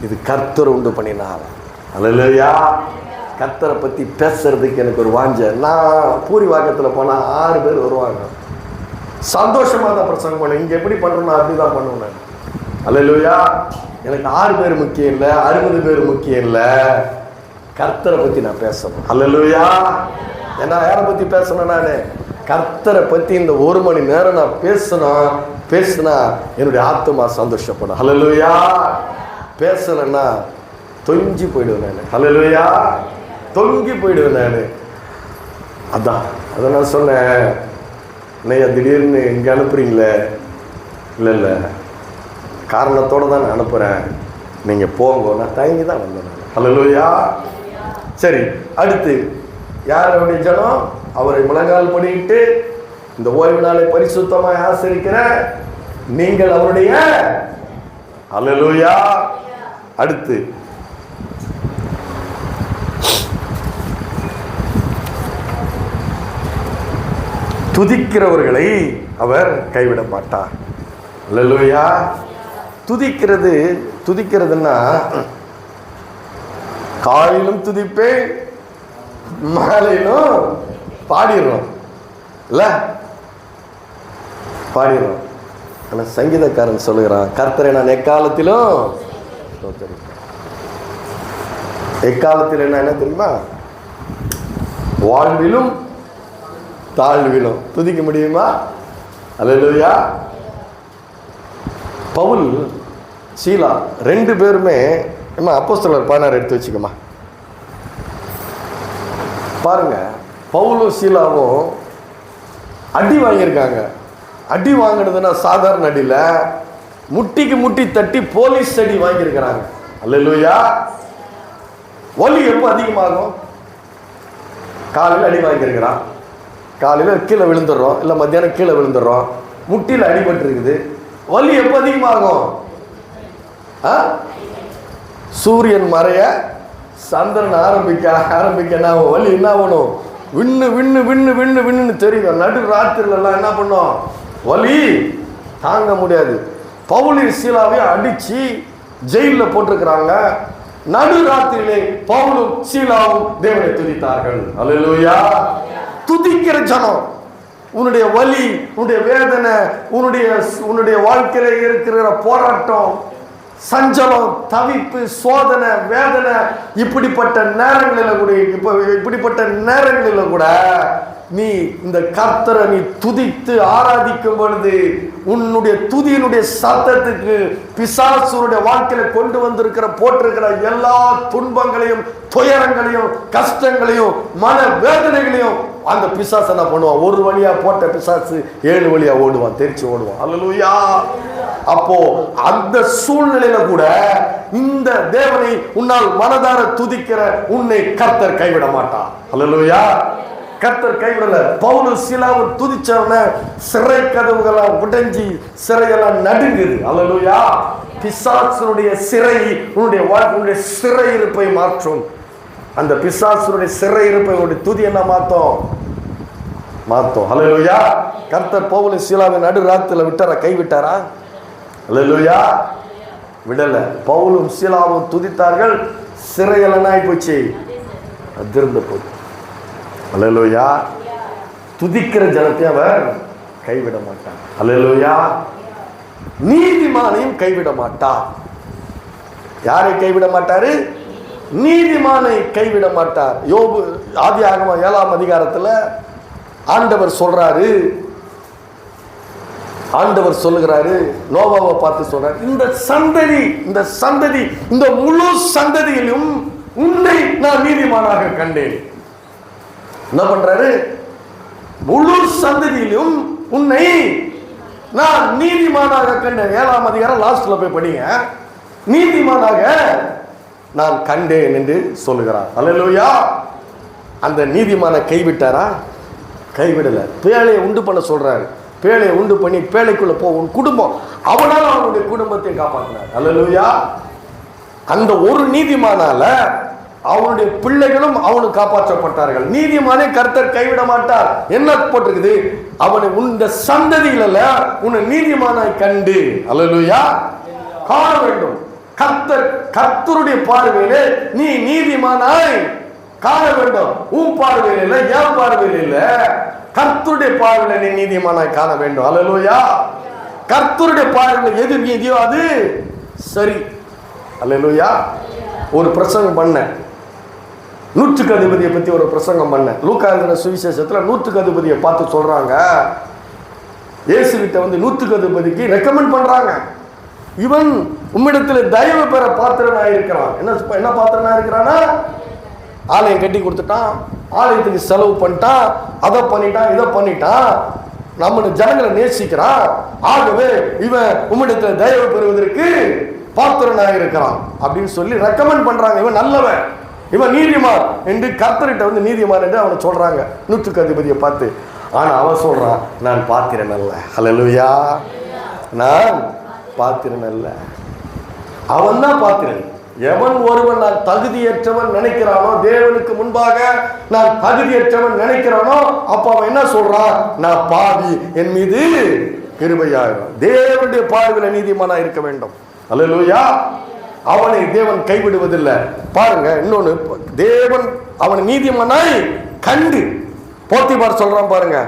இது கர்த்தர் உண்டு பண்ணினார். அல்லேலூயா. கர்த்தரை பற்றி பேசுறதுக்கு எனக்கு ஒரு வாஞ்ச. நான் பூரி வாக்கத்தில் போனால் 6 பேர் வருவாங்க. சந்தோஷமாக தான் பிரசங்கம் பண்ணேன். இங்கே எப்படி பண்ணுறோன்னா அப்படி தான் பண்ணுவேன். அல்லேலூயா. எனக்கு 6 பேர் முக்கியம் இல்லை, 60 பேர் முக்கியம் இல்லை, கர்த்தரை பற்றி நான் பேசணும். அல்லேலூயா. ஏன்னா யாரை பற்றி பேசணும், நான் கர்த்தரை பற்றி இந்த 1 மணி நேரம் நான் பேசினா என்னுடைய ஆத்மா சந்தோஷப்படும். அல்லேலூயா. பேசலைன்னா தொங்கி போயிடுவேன் நான். அல்லேலூயா. தொங்கி போயிடுவேன் நான். அதை நான் சொன்னேன், நீங்க திடீர்னு இங்கே அனுப்புறீங்களே, இல்லை காரணத்தோடு தான் நான் அனுப்புகிறேன், நீங்கள் போங்க, நான் தயங்கி தான் வந்தேன். அல்லேலூயா. சரி, அடுத்து யாருடைய ஜனம்? அவரை முழங்கால் பண்ணிட்டு இந்த ஓய்வு நாளை பரிசுத்தமாய் ஆசரிக்கிற நீங்கள் அவருடைய. அல்லேலூயா. அடுத்து துதிக்கிறவர்களை அவர் கைவிட மாட்டார். அல்லேலூயா. துதிக்கிறதுன்னா காலையிலும் துதிப்பேன், மாலையிலும் பாடிடுறோம் இல்ல, பாடிடுறோம். ஆனால் சங்கீதக்காரன் சொல்லுகிறான், கர்த்தரை நான் எக்காலத்திலும். எக்காலத்தில் என்ன தெரியுமா? வாழ்விலும் தாழ்விலும் துதிக்க முடியுமா? அல்லேலூயா. பவுல், சீலா 2 பேருமே அப்போஸ்தலர் 16 எடுத்து வச்சுக்கோமா. பாருங்க, பவுலும் சீலாவும் அடி வாங்கியிருக்காங்க. அடி வாங்கினதுன்னா சாதாரண அடியில், முட்டிக்கு முட்டி தட்டி போலீஸ் அடி வாங்கியிருக்கிறாங்க. அல்லேலூயா. வலி எப்போ அதிகமாகும்? காலையில் அடி வாங்கியிருக்கிறான், காலையில் கீழே விழுந்துடுறோம், இல்லை மத்தியானம் கீழே விழுந்துடுறோம், முட்டியில் அடிபட்டு இருக்குது. வலி எப்போ அதிகமாகும்? சூரியன் மறைய சந்திரன் ஆரம்பிக்க நான் வலி என்ன ஆகணும்? விண்ணு விண்ணு விண்ணு விண்ணு விண்ணுன்னு தெரியும். நடு ராத்திரிலாம் என்ன பண்ணோம்? வலி தாங்க முடியாது. பவுலின் சீலாவை அடிச்சு ஜெயிலில் போட்டிருக்கிறாங்க. நடு ராத்திரியிலே பவுலும் சீலாவும் தேவனை துதித்தார்கள். அல்லேலூயா. துதிக்கிற ஜனம், உன்னுடைய வலி, உன்னுடைய வேதனை, உன்னுடைய வாழ்க்கையில இருக்கிற போராட்டம், சஞ்சலம், தவிப்பு, சோதனை, வேதனை, இப்படிப்பட்ட நேரங்களில் கூட நீ இந்த கர்த்தரை நீ துதித்து ஆராதிக்கும் பொழுது உன்னுடைய துதியினுடைய சத்தத்துக்கு பிசாசுடைய வாழ்க்கையில கொண்டு வந்திருக்கிற போட்டிருக்கிற எல்லா துன்பங்களையும், துயரங்களையும், கஷ்டங்களையும், மன வேதனைகளையும் அந்த பிசாசு என்ன பண்ணுவான்? ஒரு வழியா போட்ட பிசாசு 7 வழியா ஓடுவான், தெரிச்சு ஓடுவான். அல்லேலூயா. அப்போ அந்த சூழ்நிலையில கூட இந்த தேவனை உன்னால் மனதார துதிக்கிற உன்னை கர்த்தர் கைவிட மாட்டான். அல்லேலூயா. கர்த்தர் கைவிடல. பவுலும் சீலாவும் துதிச்சவன சிறை கதவுகளாம் உடைஞ்சி சிறையெல்லாம் நடுங்குது. அல்லேலூயா. பிசாசுடைய சிறை உன்னுடைய சிறை இருப்பை மாற்றும். அந்த பிசாசுடைய சிறை இருப்பை உன்னுடைய துதி என்ன மாத்தோம். அல்லேலூயா. கர்த்தர் பவுலும் சீலாவின் நடு ராத்திரில விட்டாரா? கைவிட்டாரா? அல்லேலூயா. விடல. பவுலும் சீலாவும் துதித்தார்கள், சிறையெல்லாம் ஆகி போச்சு, அதிர்ந்து போச்சு. அல்லேலூயா. துதிக்கிற ஜனத்தை அவர் கைவிட மாட்டார். அல்லேலூயா. நீதிமானையும் கைவிட மாட்டார். யாரை கைவிட மாட்டாரு? நீதிமானை கைவிட மாட்டார். யோபு ஆதியாகமம் 7ஆம் அதிகாரத்தில் ஆண்டவர் சொல்லுகிறாரு, நோவாவை பார்த்து சொல்றாரு, இந்த சந்ததி இந்த முழு சந்ததியிலும் உன்னை நான் நீதிமானாக கண்டேன். என்ன பண்றாரு? முழு சந்ததியிலும் உன்னை நான் நீதிமானாக கண்டேன். 7ஆம் அதிகாரம் லாஸ்ட்ல போய் படிங்க. நீதிமானாக நான் கண்டேன் என்று சொல்லுகிறார். அல்லேலூயா. அந்த நீதிமான கைவிட்டாரா? கைவிடல. பேழையை உண்டு பண்ண சொல்றாரு. பேழையை உண்டு பண்ணி பேழைக்குள்ள போ, உன் குடும்பம், அவனால் அவனுடைய குடும்பத்தை காப்பாற்றினார். அல்லேலூயா. அந்த ஒரு நீதிமானால அவனுடைய பிள்ளைகளும் அவனுக்கு காப்பாற்றப்பட்டார்கள். நீதிமானை கர்த்தர் கைவிட மாட்டார். என்ன போட்டிருக்குது? அவனை உந்த சந்ததியில உன்னை நீதிமானாய் கண்டு, அல்லேலூயா, காண வேண்டும். கர்த்தருடைய பார்வையிலே நீ நீதிமானாய் காண வேண்டும். உன் பார்வையில் இல்ல, என் பார்வையில் இல்ல, கர்த்தருடைய பார்வையில நீ நீதிமானாய் காண வேண்டும். அல்லேலூயா. கர்த்தருடைய பார்வையில் எது நீதியோ அது சரி. அல்லேலூயா. ஒரு பிரசங்கம் பண்ண, நூற்றுக்கு அதிபதியை பத்தி ஒரு பிரசங்கம் பண்ண. லூக்கா எழுதின சுவிசேஷத்துல நூற்றுக்கு அதிபதியை பார்த்து சொல்றாங்க, இயேசு கிட்ட வந்து நூற்றுக்கு அதிபதிக்கு ரெக்கமெண்ட் பண்றாங்க, இவன் உம்மிடத்தில் தயவு பெற பாத்திரனா இருக்கிறான். என்ன பாத்திரனா இருக்கிறானா? ஆலயம் கட்டி கொடுத்துட்டான், ஆலயத்துக்கு செலவு பண்ணிட்டான், அதை பண்ணிட்டான், இதை பண்ணிட்டான், நம்ம ஜனங்களை நேசிக்கிறான், ஆகவே இவன் உம்மிடத்தில் தயவு பெறுவதற்கு பாத்திரனா இருக்கிறான் அப்படின்னு சொல்லி ரெக்கமெண்ட் பண்றாங்க. இவன் நல்லவன், இவன் நீதிமான் என்று கர்த்தர்கிட்ட வந்து நீதிமான் என்று அவனை சொல்றாங்க, நூற்றுக்கு அதிபதியை பார்த்து. ஆனா அவன் சொல்றான், நான் பாத்திரன் அல்ல. அல்லேலூயா. நான் பாத்திரன் அல்ல. அவன் தான் பாத்திரன். எவன் ஒருவன் நான் தகுதியற்றவன் நினைக்கிறானோ, தேவனுக்கு முன்பாக நான் தகுதியற்றவன் நினைக்கிறானோ, அப்ப அவன் என்ன சொல்றான்? நான் பாவி, என் மீது கிருபையாயிரும். தேவனுடைய பார்வையில நீதிமானா இருக்க வேண்டும். அல்லேலூயா. அவனை தேவன் கைவிடுவதில்லை. பாருங்க, இன்னொன்னு, தேவன் அவனை நீதிமானாய் கண்டு, போத்திபார் சொல்றான் பாருங்க,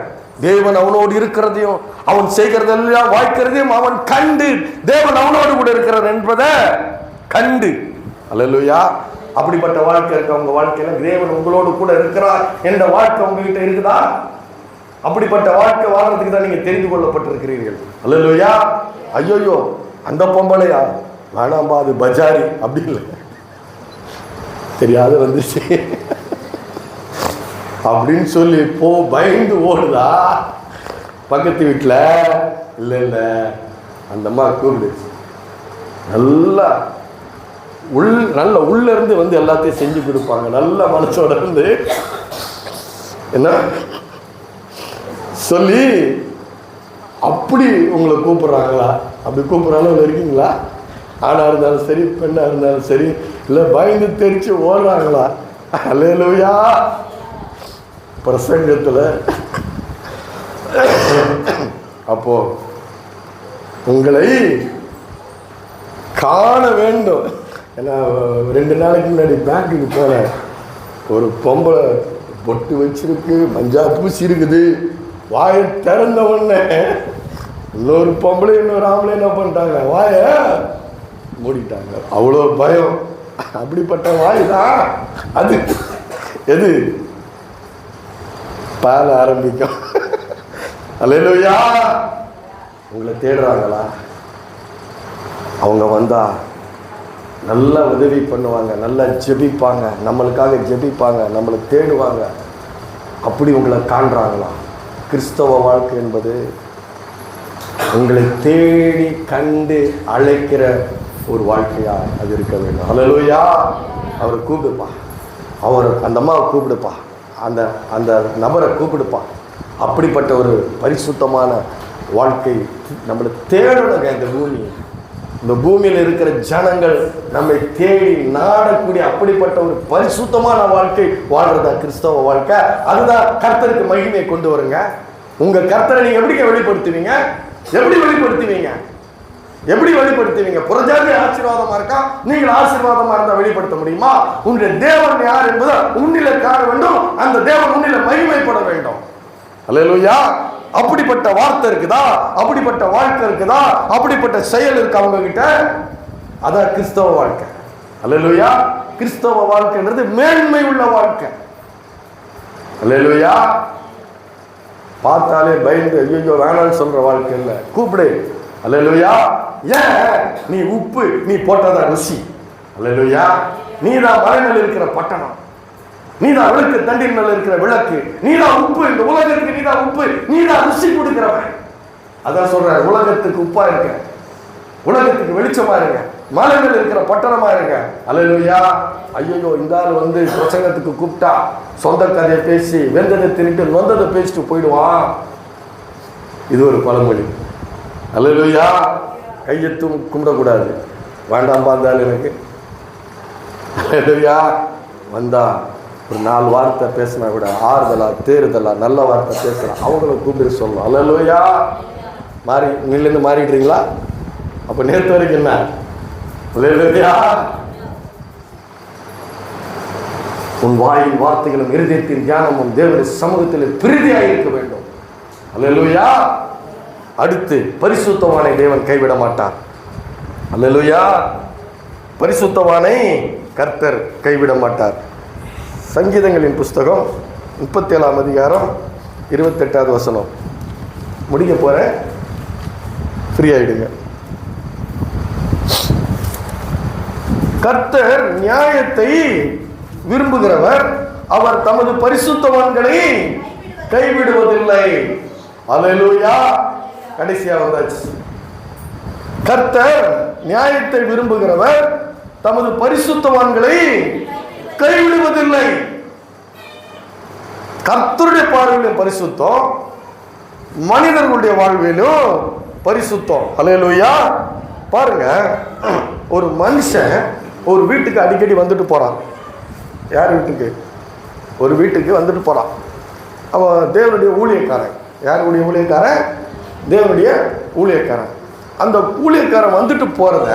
தேவன் அவனோடு இருக்கிறதையும் அவன் செய்கிறதெல்லாம் வாய்க்கிறதையும் அவன் கண்டு, தேவன் அவனோடு கூட இருக்கிறார் என்பதை கண்டு. அல்லேலூயா. அப்படிப்பட்ட வாழ்க்கை இருக்க உங்க வாழ்க்கையில, தேவன் உங்களோடு கூட இருக்கிறார் என்ற வாழ்க்கை உங்ககிட்ட இருக்குதா? அப்படிப்பட்ட வாழ்க்கை வாழ்றதுக்கு தான் நீங்க தெரிந்து கொள்ளப்பட்டிருக்கிறீர்கள். அல்லேலூயா. ஐயோயோ அந்த பொம்பளையா, வேணாம்பா, அது பஜாரி, அப்படி இல்லை, தெரியாது வந்துச்சு அப்படின்னு சொல்லி போ பயந்து ஓடுதா பக்கத்து வீட்டில்? இல்லை இல்லை, அந்த அம்மா கூப்பிடு, நல்லா நல்ல உள்ள இருந்து வந்து எல்லாத்தையும் செஞ்சு கொடுப்பாங்க, நல்ல மனசோட இருந்து என்ன சொல்லி அப்படி உங்களை கூப்பிடுறாங்களா? அப்படி கூப்பிட்றாலும் இருக்கீங்களா? ஆணா இருந்தாலும் சரி, பெண்ணா இருந்தாலும் சரி, இல்லை பயந்து தெரிச்சு ஓடுறாங்களா? அல்லேலூயா. பிரசங்கத்தில் அப்போ உங்களை காண வேண்டும். ஏன்னா 2 நாளைக்கு முன்னாடி பேங்க்குக்கு போனேன், ஒரு பொம்பளை பொட்டு வச்சிருக்கு, மஞ்சா பூசி இருக்குது, வாயை திறந்த உடனே இன்னொரு பொம்பளை இன்னொரு ஆம்பளை என்ன பண்ணிட்டாங்க, வாயை மூடிட்டாங்க. அவ்வளோ பயம். அப்படிப்பட்ட வாய் தான் அது. எது பால ஆரம்பிக்கும். அல்லேலூயா. உங்களை தேடுறாங்களா? அவங்க வந்தா நல்லா உதவி பண்ணுவாங்க, நல்லா ஜெபிப்பாங்க, நம்மளுக்காக ஜெபிப்பாங்க, நம்மளை தேடுவாங்க. அப்படி உங்களை காண்றாங்களா? கிறிஸ்தவ வாழ்க்கை என்பது உங்களை தேடி கண்டு அழைக்கிற ஒரு வாழ்க்கையா அது இருக்க வேண்டும். அல்லேலூயா. அவரை கூப்பிடுப்பா, அவர் அந்த அம்மாவை கூப்பிடுப்பா, அந்த அந்த நபரை கூப்பிடுப்பா. அப்படிப்பட்ட ஒரு பரிசுத்தமான வாழ்க்கை நம்மளை தேடணுங்க. இந்த பூமியில் இருக்கிற ஜனங்கள் நம்மை தேடி நாடக்கூடிய அப்படிப்பட்ட ஒரு பரிசுத்தமான வாழ்க்கை வாழ்றதா கிறிஸ்தவ வாழ்க்கை. அதுதான் கர்த்தருக்கு மகிமையை கொண்டு வருங்க. உங்க கர்த்தரை நீங்க எப்படி வெளிப்படுத்துவீங்க? எப்படி வெளிப்படுத்துவீங்க? புறஜாதி ஆசீர்வாதமா இருக்கா, நீங்கள் ஆசீர்வாதமா இருந்தா வெளிப்படுத்த முடியுமா? உன்னுடைய தேவன் யார் என்பதை உன்னில காண வேண்டும். அந்த தேவன் உன்னில மகிமைப்பட வேண்டும். அல்லேலூயா. அப்படிப்பட்ட வார்த்தை இருக்குதா? அப்படிப்பட்ட வாழ்க்கை இருக்குதா? அப்படிப்பட்ட செயல் இருக்கு அவங்க கிட்ட? அதான் கிறிஸ்தவ வாழ்க்கை. அல்லேலூயா. கிறிஸ்தவ வாழ்க்கைன்றது மேன்மை உள்ள வாழ்க்கை. அல்லேலூயா. பார்த்தாலே பயந்து ஐயோ வேணான்னு சொல்ற வாழ்க்கை இல்லை. கூப்பிடு. அல்லேலூயா. ஏன்? நீ உப்பு நீ போட்டதா ருசி. அல்லேலூயா. நீதான் மலை மேல் இருக்கிற பட்டணம், நீதான் விளக்கு தண்டின் மேல இருக்கிற விளக்கு, நீதான் உப்பு, இந்த உலகத்துக்கு நீதான் உப்பு, நீதான் ருசி கொடுக்கிறவன். அதான் சொல்ற, உலகத்துக்கு உப்பா இருக்க, உலகத்துக்கு வெளிச்சமா இருங்க, மலை மேல இருக்கிற பட்டணமா இருங்க. அல்லேலூயா. ஐயோ, இந்த ஆள் வந்து பிரசங்கத்துக்கு கூப்பிட்டா சொந்த கதையை பேசி வெந்ததை தின்னுட்டு நொந்ததை பேசிட்டு போயிடுவான். இது ஒரு பழமொழி. அல்லேலூயா. கையெத்தும் கும்பிடக்கூடாது. வேண்டாம் பார்த்தால் எனக்கு. அல்லேலூயா. வந்தா ஒரு 4 வார்த்தை பேசினா கூட ஆறுதலா தேறுதலா நல்ல வார்த்தை பேசலாம், அவங்கள கூப்பிட்டு சொல்லணும். அல்லேலூயா. மாறி நில்லுன்னு மாறிடுறீங்களா? அப்ப நேற்று வரைக்கும் என்ன? அல்லேலூயா. உன் வாயின் வார்த்தைகளும் இருதயத்தின் தியானமும் தேவனுடைய சமூகத்தில் பிரீதியாக இருக்க வேண்டும். அல்லேலூயா. அடுத்து, பரிசுத்தவானை தேவன் கைவிட மாட்டார். அல்லேலூயா. பரிசுத்தவானை கர்த்தர் கைவிட மாட்டார். சங்கீதங்களின் புஸ்தகம் 37ஆம் அதிகாரம் 28வது வசனம். முடிக்க போறேன், ஃப்ரீ ஆயிடுங்க. கர்த்தர் நியாயத்தை விரும்புகிறவர், அவர் தமது பரிசுத்தவான்களை கைவிடுவதில்லை. அல்லேலூயா. கடைசியா வந்தாச்சு. கர்த்தர் நியாயத்தை விரும்புகிறவர், தமது பரிசுத்தவான்களை கைவிடுவதில்லை. கர்த்தருடைய பார்வையிலும் பரிசுத்தம், மனிதர்களுடைய வாழ்விலும் பரிசுத்தம். அல்லேலூயா. பாருங்க, ஒரு மனுஷன் ஒரு வீட்டுக்கு அடிக்கடி வந்துட்டு போறான். யார் வீட்டுக்கு? ஒரு வீட்டுக்கு வந்துட்டு போறான். அவன் தேவனுடைய ஊழியக்காரன். யாருடைய ஊழியக்காரன்? தேவனுடைய ஊழியக்காரன். அந்த ஊழியக்காரன் வந்துட்டு போறத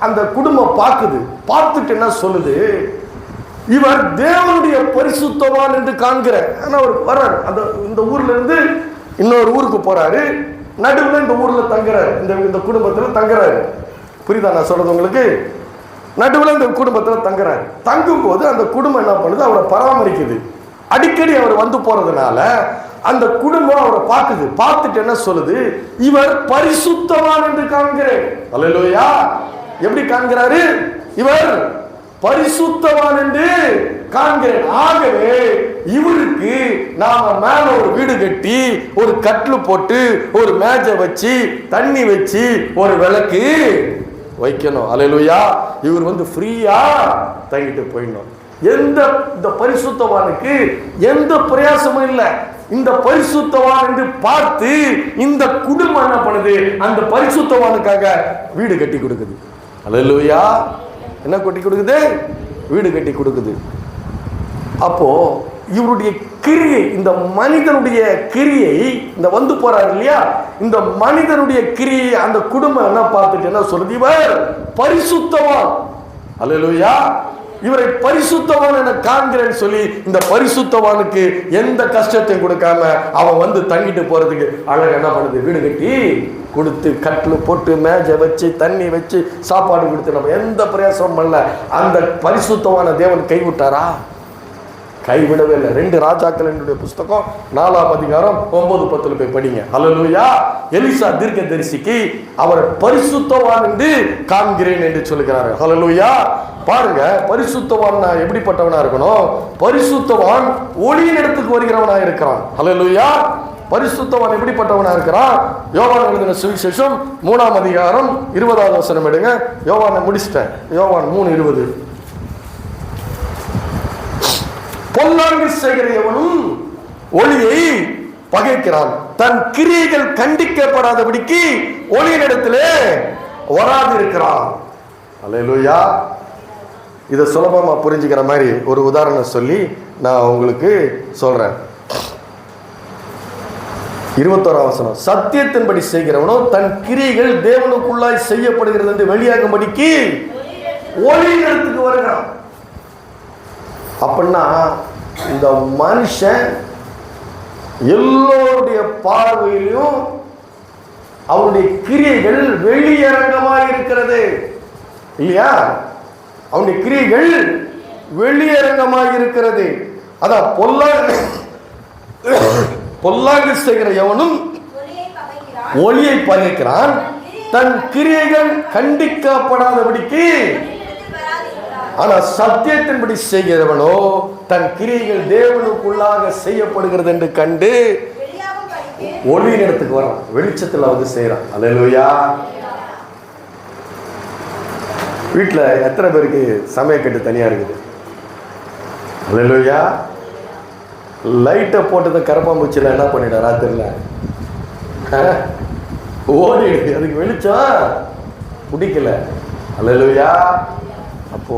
அந்த குடும்பம் பார்க்குது. பார்த்துட்டு என்ன சொல்லுது? இவர் தேவனுடைய பரிசுத்தவான் என்று காண்கிற. ஆனா அவர் வர்றார், அந்த இந்த ஊர்ல இருந்து இன்னொரு ஊருக்கு போறாரு. நடுவில் இந்த ஊர்ல தங்குறாரு, இந்த குடும்பத்துல தங்குறாரு. புரியுதா நான் சொல்றது உங்களுக்கு? நடுவில் இந்த குடும்பத்துல தங்குறாரு. தங்கும் போது அந்த குடும்பம் என்ன பண்ணுது? அவரை பராமரிக்குது. அடிக்கடி அவர் வந்து போறதுனால அந்த குடும்பம் அவரை பார்க்குது. பார்த்துட்டு என்ன சொல்லுது? இவர் பரிசுத்தவான் என்று காண்கிறேன். அல்லேலூயா. எப்படி காண்கிறாரு? இவர் பரிசுத்தவான் என்று காண்கிறேன். ஆகவே இவருக்கு நாம மேல ஒரு வீடு கட்டி, ஒரு கட்டிலு போட்டு, ஒரு மேஜை வச்சு, தண்ணி வச்சு, ஒரு விளக்கு வைக்கணும். அல்லேலூயா. இவர் வந்து ஃப்ரீயா தங்கிட்டு போயிடணும். இந்த பரிசுத்தவானுக்கு எந்த பிரயாசமும் இல்லை. இந்த பரிசுத்தவான் என்று பார்த்து இந்த குடும்பம் என்ன பண்ணுது? அந்த பரிசுத்தவானுக்காக வீடு கட்டி கொடுக்குது. அல்லேலூயா. என்ன கட்டி கொடுக்குது? வீடு கட்டி கொடுக்குது. அப்போ இவருடைய கிரியை, இந்த மனிதனுடைய கிரியை, இந்த வந்து போறாரு இல்லையா, இந்த மனிதனுடைய கிரியை அந்த குடும்பம் என்ன பார்த்துட்டு என்ன சொல்லுது? இவர் பரிசுத்தவான். அல்லேலூயா. இவரை பரிசுத்தவான் என காண்கிறேன்னு சொல்லி இந்த பரிசுத்தவானுக்கு எந்த கஷ்டத்தையும் கொடுக்காம அவன் வந்து தங்கிட்டு போறதுக்கு அழகா என்ன பண்ணுது? வீடு கட்டி கொடுத்து, கட்டில் போட்டு, மேஜை வச்சு, தண்ணி வச்சு, சாப்பாடு கொடுத்து, நம்ம எந்த பிரயாசமும் பண்ணல. அந்த பரிசுத்தவான தேவன் கைவிட்டாரா? கைவிடவே இல்லை. 2 ராஜாக்களினுடைய புஸ்தகம் 4ஆம் அதிகாரம் 9-10 போய் படிங்க. அல்லேலூயா. எலிசா தீர்க்கதரிசிக்கு அவர் பரிசுத்தவான் என்று காண்கிறேன் என்று சொல்லுகிறார். அல்லேலூயா. பாருங்க, பரிசுத்தவான் எப்படிப்பட்டவனா இருக்கணும்? பரிசுத்தவான் ஒளியின் இடத்துக்கு வருகிறவனா இருக்கிறான். அல்லேலூயா. பரிசுத்தவான் எப்படிப்பட்டவனா இருக்கிறான்? யோவான் எழுதின சுவிசேஷம் 3ஆம் அதிகாரம் 20வது வசனம் எடுங்க. யோவானை முடிச்சிட்டேன். யோவான் 3:20. பொல்லாங்கு செய்கிற எவனும் ஒளியை பகைக்கிறான், தன் கிரியைகள் கண்டிக்கப்படாதபடிக்கு ஒளியினிடத்திலே வராதிருக்கிறான். அல்லேலூயா. இதை சுலபமா புரிஞ்சுக்கிற மாதிரி ஒரு உதாரணம் சொல்லி நான் உங்களுக்கு சொல்றேன். 21ஆம் வசனம். சத்தியத்தின்படி செய்கிறவனோ தன் கிரியைகள் தேவனுக்குள்ளாய் செய்யப்படுகிறது என்று வெளியாகும்படிக்கு ஒளியினிடத்துக்கு வருகிறான். அப்படின்னா இந்த மனுஷன் எல்லோருடைய பார்வையிலும் அவனுடைய கிரியைகள் வெளியரங்கமாக இருக்கிறது இல்லையா? அவனுடைய கிரியைகள் வெளியரங்கமாக இருக்கிறது. அதான் பொல்லாங்கு செய்கிற எவனும் ஒளியை பகைக்கிறான், தன் கிரியைகள் கண்டிக்கப்படாதபடிக்கு ஆனா சத்தியத்தின்படி செய்கிறவனோ தன் கிரியைகள் தேவனுக்குள்ளாக செய்யப்படுகிறது என்று கண்டு ஒளியின் இடத்துக்கு வரான், வெளிச்சத்துல வந்து செய்யறான். அல்லேலூயா. வீட்டுல எத்தனை பேருக்கு சமயக்கட்டு தனியா இருக்குது? அல்லேலூயா. லைட்டை போட்டதை கரப்பாம்பூச்சில என்ன பண்ணிட ராத்திரில ஓடிடுது, அதுக்கு வெளிச்சம் பிடிக்கல. அல்லேலூயா. அப்போ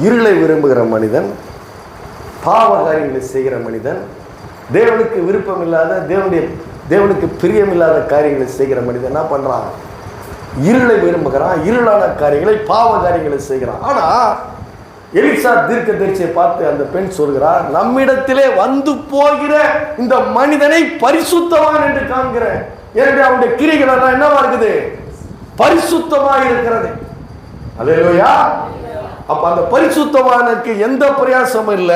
இருளை விரும்புகிற மனிதன், பாவ காரியங்களை செய்கிற மனிதன், தேவனுக்கு விருப்பம் இல்லாத தேவனுக்கு பிரியமில்லாத காரியங்களை செய்கிற மனிதன் என்ன பண்றான்? இருளை விரும்புகிறான், இருளான காரியங்களை, பாவ காரியங்களை செய்கிறான். ஆனா எலிசா தீர்க்கதரிசியை பார்த்து அந்த பெண் சொல்கிறார், நம்மிடத்திலே வந்து போகிற இந்த மனிதனை பரிசுத்தவான் என்று காண்கிறேன். எனவே அவனுடைய கிரியைகள் எல்லாம் என்னவா இருக்குது? பரிசுத்தமா இருக்கிறது. அல்லேலூயா. அப்ப அந்த பரிசுத்தவானுக்கு எந்த பிரயாசமும் இல்ல.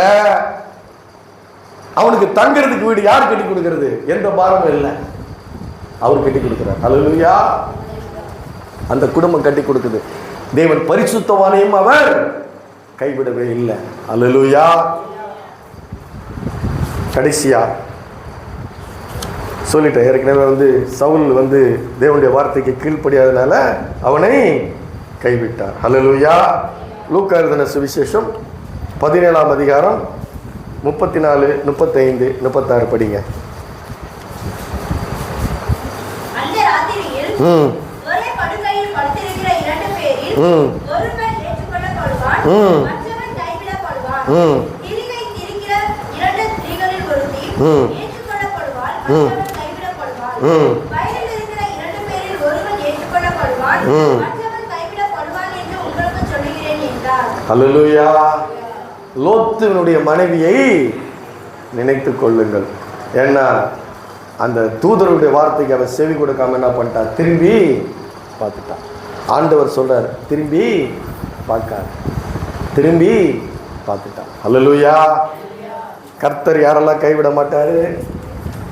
அவனுக்கு தங்கிறதுக்கு வீடு யார் கட்டி கொடுக்கிறது? எந்த பாரமும் இல்லை, அவர் கட்டி கொடுக்கிறார். அல்லேலூயா. அந்த குடும்பம் கட்டி கொடுக்குது. தேவன் பரிசுத்தவானையும் அவர் கைவிடவே இல்லை. அல்லேலூயா. கடைசியா சொல்லிட்டேன் ஏற்கனவே, சவுல் தேவனுடைய வார்த்தைக்கு கீழ்ப்படியாதனால அவனை கைவிட்டார். அல்லேலூயா. லூக்கா எழுதின சுவிசேஷம் 17ஆம் அதிகாரம் 34, 35, 36 படிங்க. அந்த ராத்திரியில் ஒரே படுக்கையில் படுத்திருக்கிற இரண்டு பேரில் ஒருவன் ஏற்றுக்கொள்ளப்படுவான், மற்றவன் கைவிடப்படுவான். திரிகை திரிக்கிற இரண்டு ஸ்திரீகளில் ஒருத்தி ஏற்றுக்கொள்ளப்படுவாள், மற்றவன் கைவிடப்படுவாள். வயலில் இருக்கிற இரண்டு பேரில் ஒருவன் ஏற்றுக்கொள்ளப்படுவான், மற்றவன் கைவிடப்படுவான் என்று உங்களுக்கு சொல்லுகிறேன் என்றார். அல்லேலூயா. லோத்துவினுடைய மனைவியை நினைத்துக் கொள்ளுங்கள். ஏன்னா அந்த தூதருடைய வார்த்தைக்கு அவன் செவி கொடுக்காம என்ன பண்ணிட்டான்? திரும்பி பார்த்துட்டான். ஆண்டவர் சொல்றார், திரும்பி பார்க்காத, திரும்பி பார்த்துட்டான். அல்லேலூயா. கர்த்தர் யாரெல்லாம் கைவிட மாட்டாரு?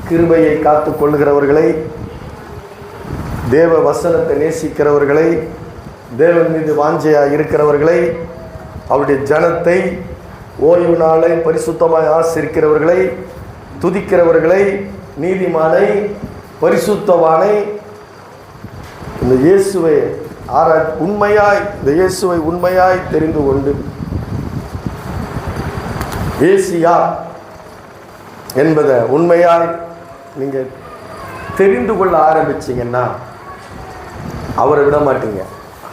கிருபையை காத்து கொள்ளுகிறவர்களை, தேவ வசனத்தை நேசிக்கிறவர்களை, தேவன் மீது வாஞ்சையா இருக்கிறவர்களை, அவருடைய ஜனத்தை ஓய்வு நாளை பரிசுத்தமாய் ஆசிரிக்கிறவர்களை, துதிக்கிறவர்களை, நீதிமானை, பரிசுத்தவானை, இந்த இயேசுவை உண்மையாய் தெரிந்து கொண்டு ஏசியா என்பதை உண்மையாய் நீங்க தெரிந்து கொள்ள ஆரம்பிச்சீங்கன்னா அவரை விட மாட்டீங்க.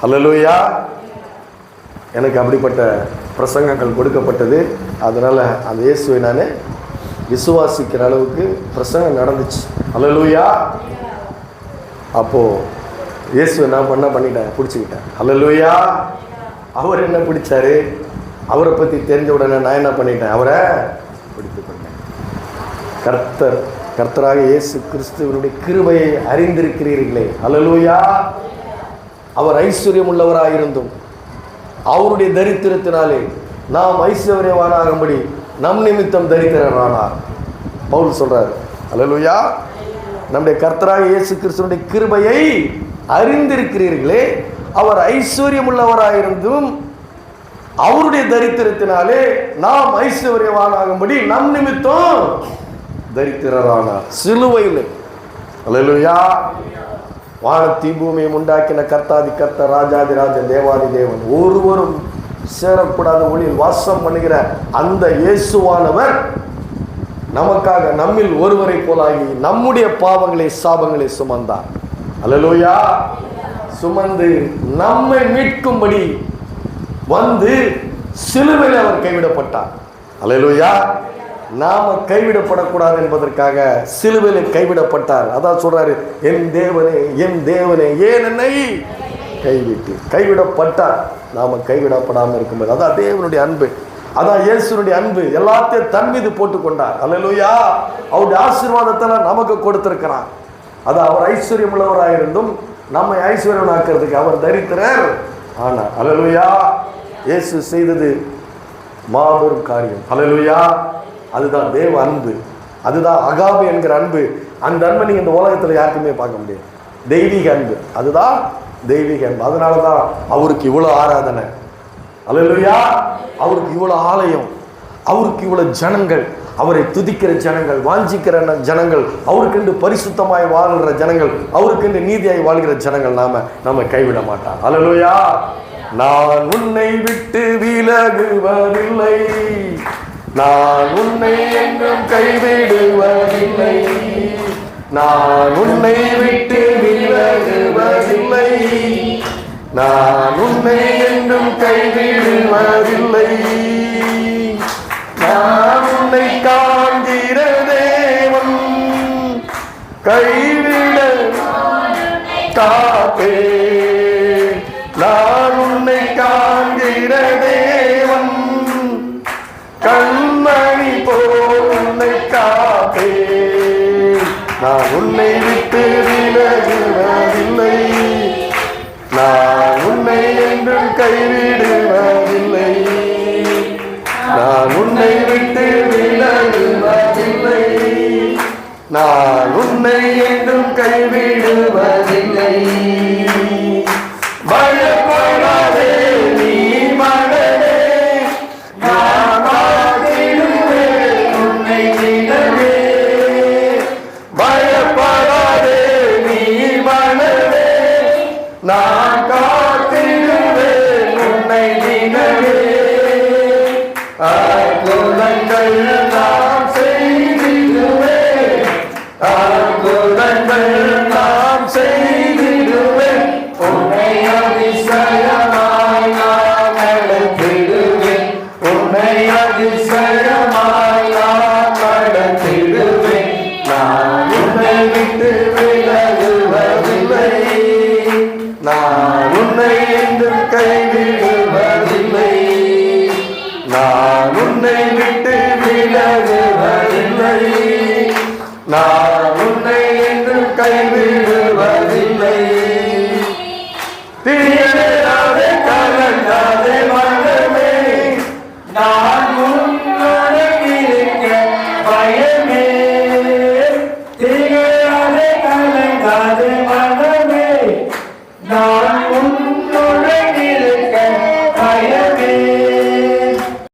அல்லேலூயா. எனக்கு அப்படிப்பட்ட பிரசங்கங்கள் கொடுக்கப்பட்டது. அதனால் அந்த இயேசுவை நான் விசுவாசிக்கிற அளவுக்கு பிரசங்கம் நடந்துச்சு. அல்லேலூயா. அப்போது இயேசுவை நான் பண்ணிட்டேன், பிடிச்சிக்கிட்டேன். அல்லேலூயா. அவர் என்ன பிடிச்சாரு? அவரை பற்றி தெரிஞ்ச உடனே நான் என்ன பண்ணிட்டேன்? அவரை பிடித்து கொண்டேன். கர்த்தராக இயேசு கிறிஸ்துவனுடைய கிருபையை அறிந்திருக்கிறீர்களே. அல்லேலூயா. அவர் ஐஸ்வர்யம் உள்ளவராயிருந்தும் அவருடைய தரித்திரத்தினாலே நாம் ஐஸ்வர்யவானாகும்படி நம் நிமித்தம் தரித்திரனானார். பவுல் சொல்றாரு. அல்லேலூயா. நம்முடைய கர்த்தராக இயேசு கிறிஸ்துவினுடைய கிருபையை அறிந்திருக்கிறீர்களே, அவர் ஐஸ்வர்யம் உள்ளவராயிருந்தும் அவருடைய தரித்திரத்தினாலே நாம் ஐஸ்வர்யவானாகும்படி நம் நிமித்தம் தரித்திரரானார். சிலுவையில். அல்லேலூயா. வானத்தி பூமியை உண்டாக்கின கர்த்தாதி கர்த்தர், ராஜாதி ராஜன், தேவாதி தேவன், ஒருவரும் சேரக்கூடாத ஒளியில் வாசம் பண்ணுகிற அந்த இயேசுவானவர் நமக்காக நம்மில் ஒருவரை போலாகி நம்முடைய பாவங்களை சாபங்களை சுமந்தார். அல்லேலூயா. சுமந்து நம்மை மீட்கும்படி வந்து சிலுவையில் அவர் கைவிடப்பட்டார். அல்லேலூயா. நாம கைவிடப்படக்கூடாது என்பதற்காக சிலுவையில் கைவிடப்பட்டார். அதான் சொல்றாரு, என் தேவனே என் தேவனே ஏன் என்னை கைவிட்டு. கைவிடப்பட்டார். நாம கைவிடப்படாமல் இருக்கும்போது அதான் தேவனுடைய அன்பு, அதான் இயேசுனுடைய அன்பு. எல்லாத்தையும் தன் மீது போட்டுக்கொண்டார். அல்லேலூயா. அவருடைய ஆசீர்வாதத்தெல்லாம் நமக்கு கொடுத்திருக்கிறார். அதான் அவர் ஐஸ்வர்யம் உள்ளவராயிருந்தும் நம்மை ஐஸ்வர்யமாக்குறதுக்கு அவர் தரித்திரர் ஆனார். அல்லேலூயா. இயேசு செய்தது மாபெரும் காரியம். அல்லேலூயா. அதுதான் தேவ அன்பு, அதுதான் அகாபே என்கிற அன்பு. அந்த அன்பை நீங்க இந்த உலகத்துல யாருக்குமே பார்க்க முடியாது. தெய்வீக அன்பு, அதுதான் தெய்வீக அன்பு. அதனாலதான் அவருக்கு இவ்வளவு ஆராதனை. அல்லேலூயா. அவருக்கு இவ்வளவு ஆலயம், அவருக்கு இவ்வளவு ஜனங்கள், அவரை துதிக்கிற ஜனங்கள், வாஞ்சிக்கிற ஜனங்கள், அவருக்கென்று பரிசுத்தமாய் வாழ்கிற ஜனங்கள், அவருக்கென்று நீதியாய் வாழ்கிற ஜனங்கள் நாம கைவிட மாட்டார். அல்லேலூயா. நான் உன்னை விட்டு விலகுவதில்லை, நான் உன்னை என்றும் கைவிடுவதில்லை, நான் உன்னை விட்டு விலகுவதில்லை, நான் உன்னை என்றும் கைவிடுவதில்லை, நான் உன்னை காண்கிற தேவன், கைவிட காப்பே, நான் உன்னை காண்கிற தேவன், கண்மணி போல் உன்னை காப்பே, நான் உன்னை விட்டு விலகுவதில்லை, நான் உன்னை என்றும் கைவிடுவதில்லை, நான் உன்னை விட்டு விலகுவதில்லை, நான் உன்னை என்றும் கைவிடுவதில்லை. பயப்படாதே நீ மகனே, நான் காத்திடுவேன் உன்னை தினமே, பயப்படாதே நீ மகனே, நான் காத்திடுவேன் உன்னை தினமே, அற்புதங்கள் நாம் செய்திடுவேன், அற்புதங்கள் நாம் செய்திடுவேன், உன்னை அதிசயமாய் நான் நடத்திடுவேன், உன்னை அதிசயமாய் நான் நடத்திடுவேன், நான் உன்னை விட்டு விலகுவதில்லை, நான் உன்னை என்றும் கைவிடுவதில்லை, நான் உன்னை விட்டு விலகுவதில்லை, நான் உன்னை என்றும் கைவிடுவதில்லை. திகழாதே கலங்காதே மனமே, நான் உன்னுடன் இருக்க பயமே, திகழாதே கலங்காதே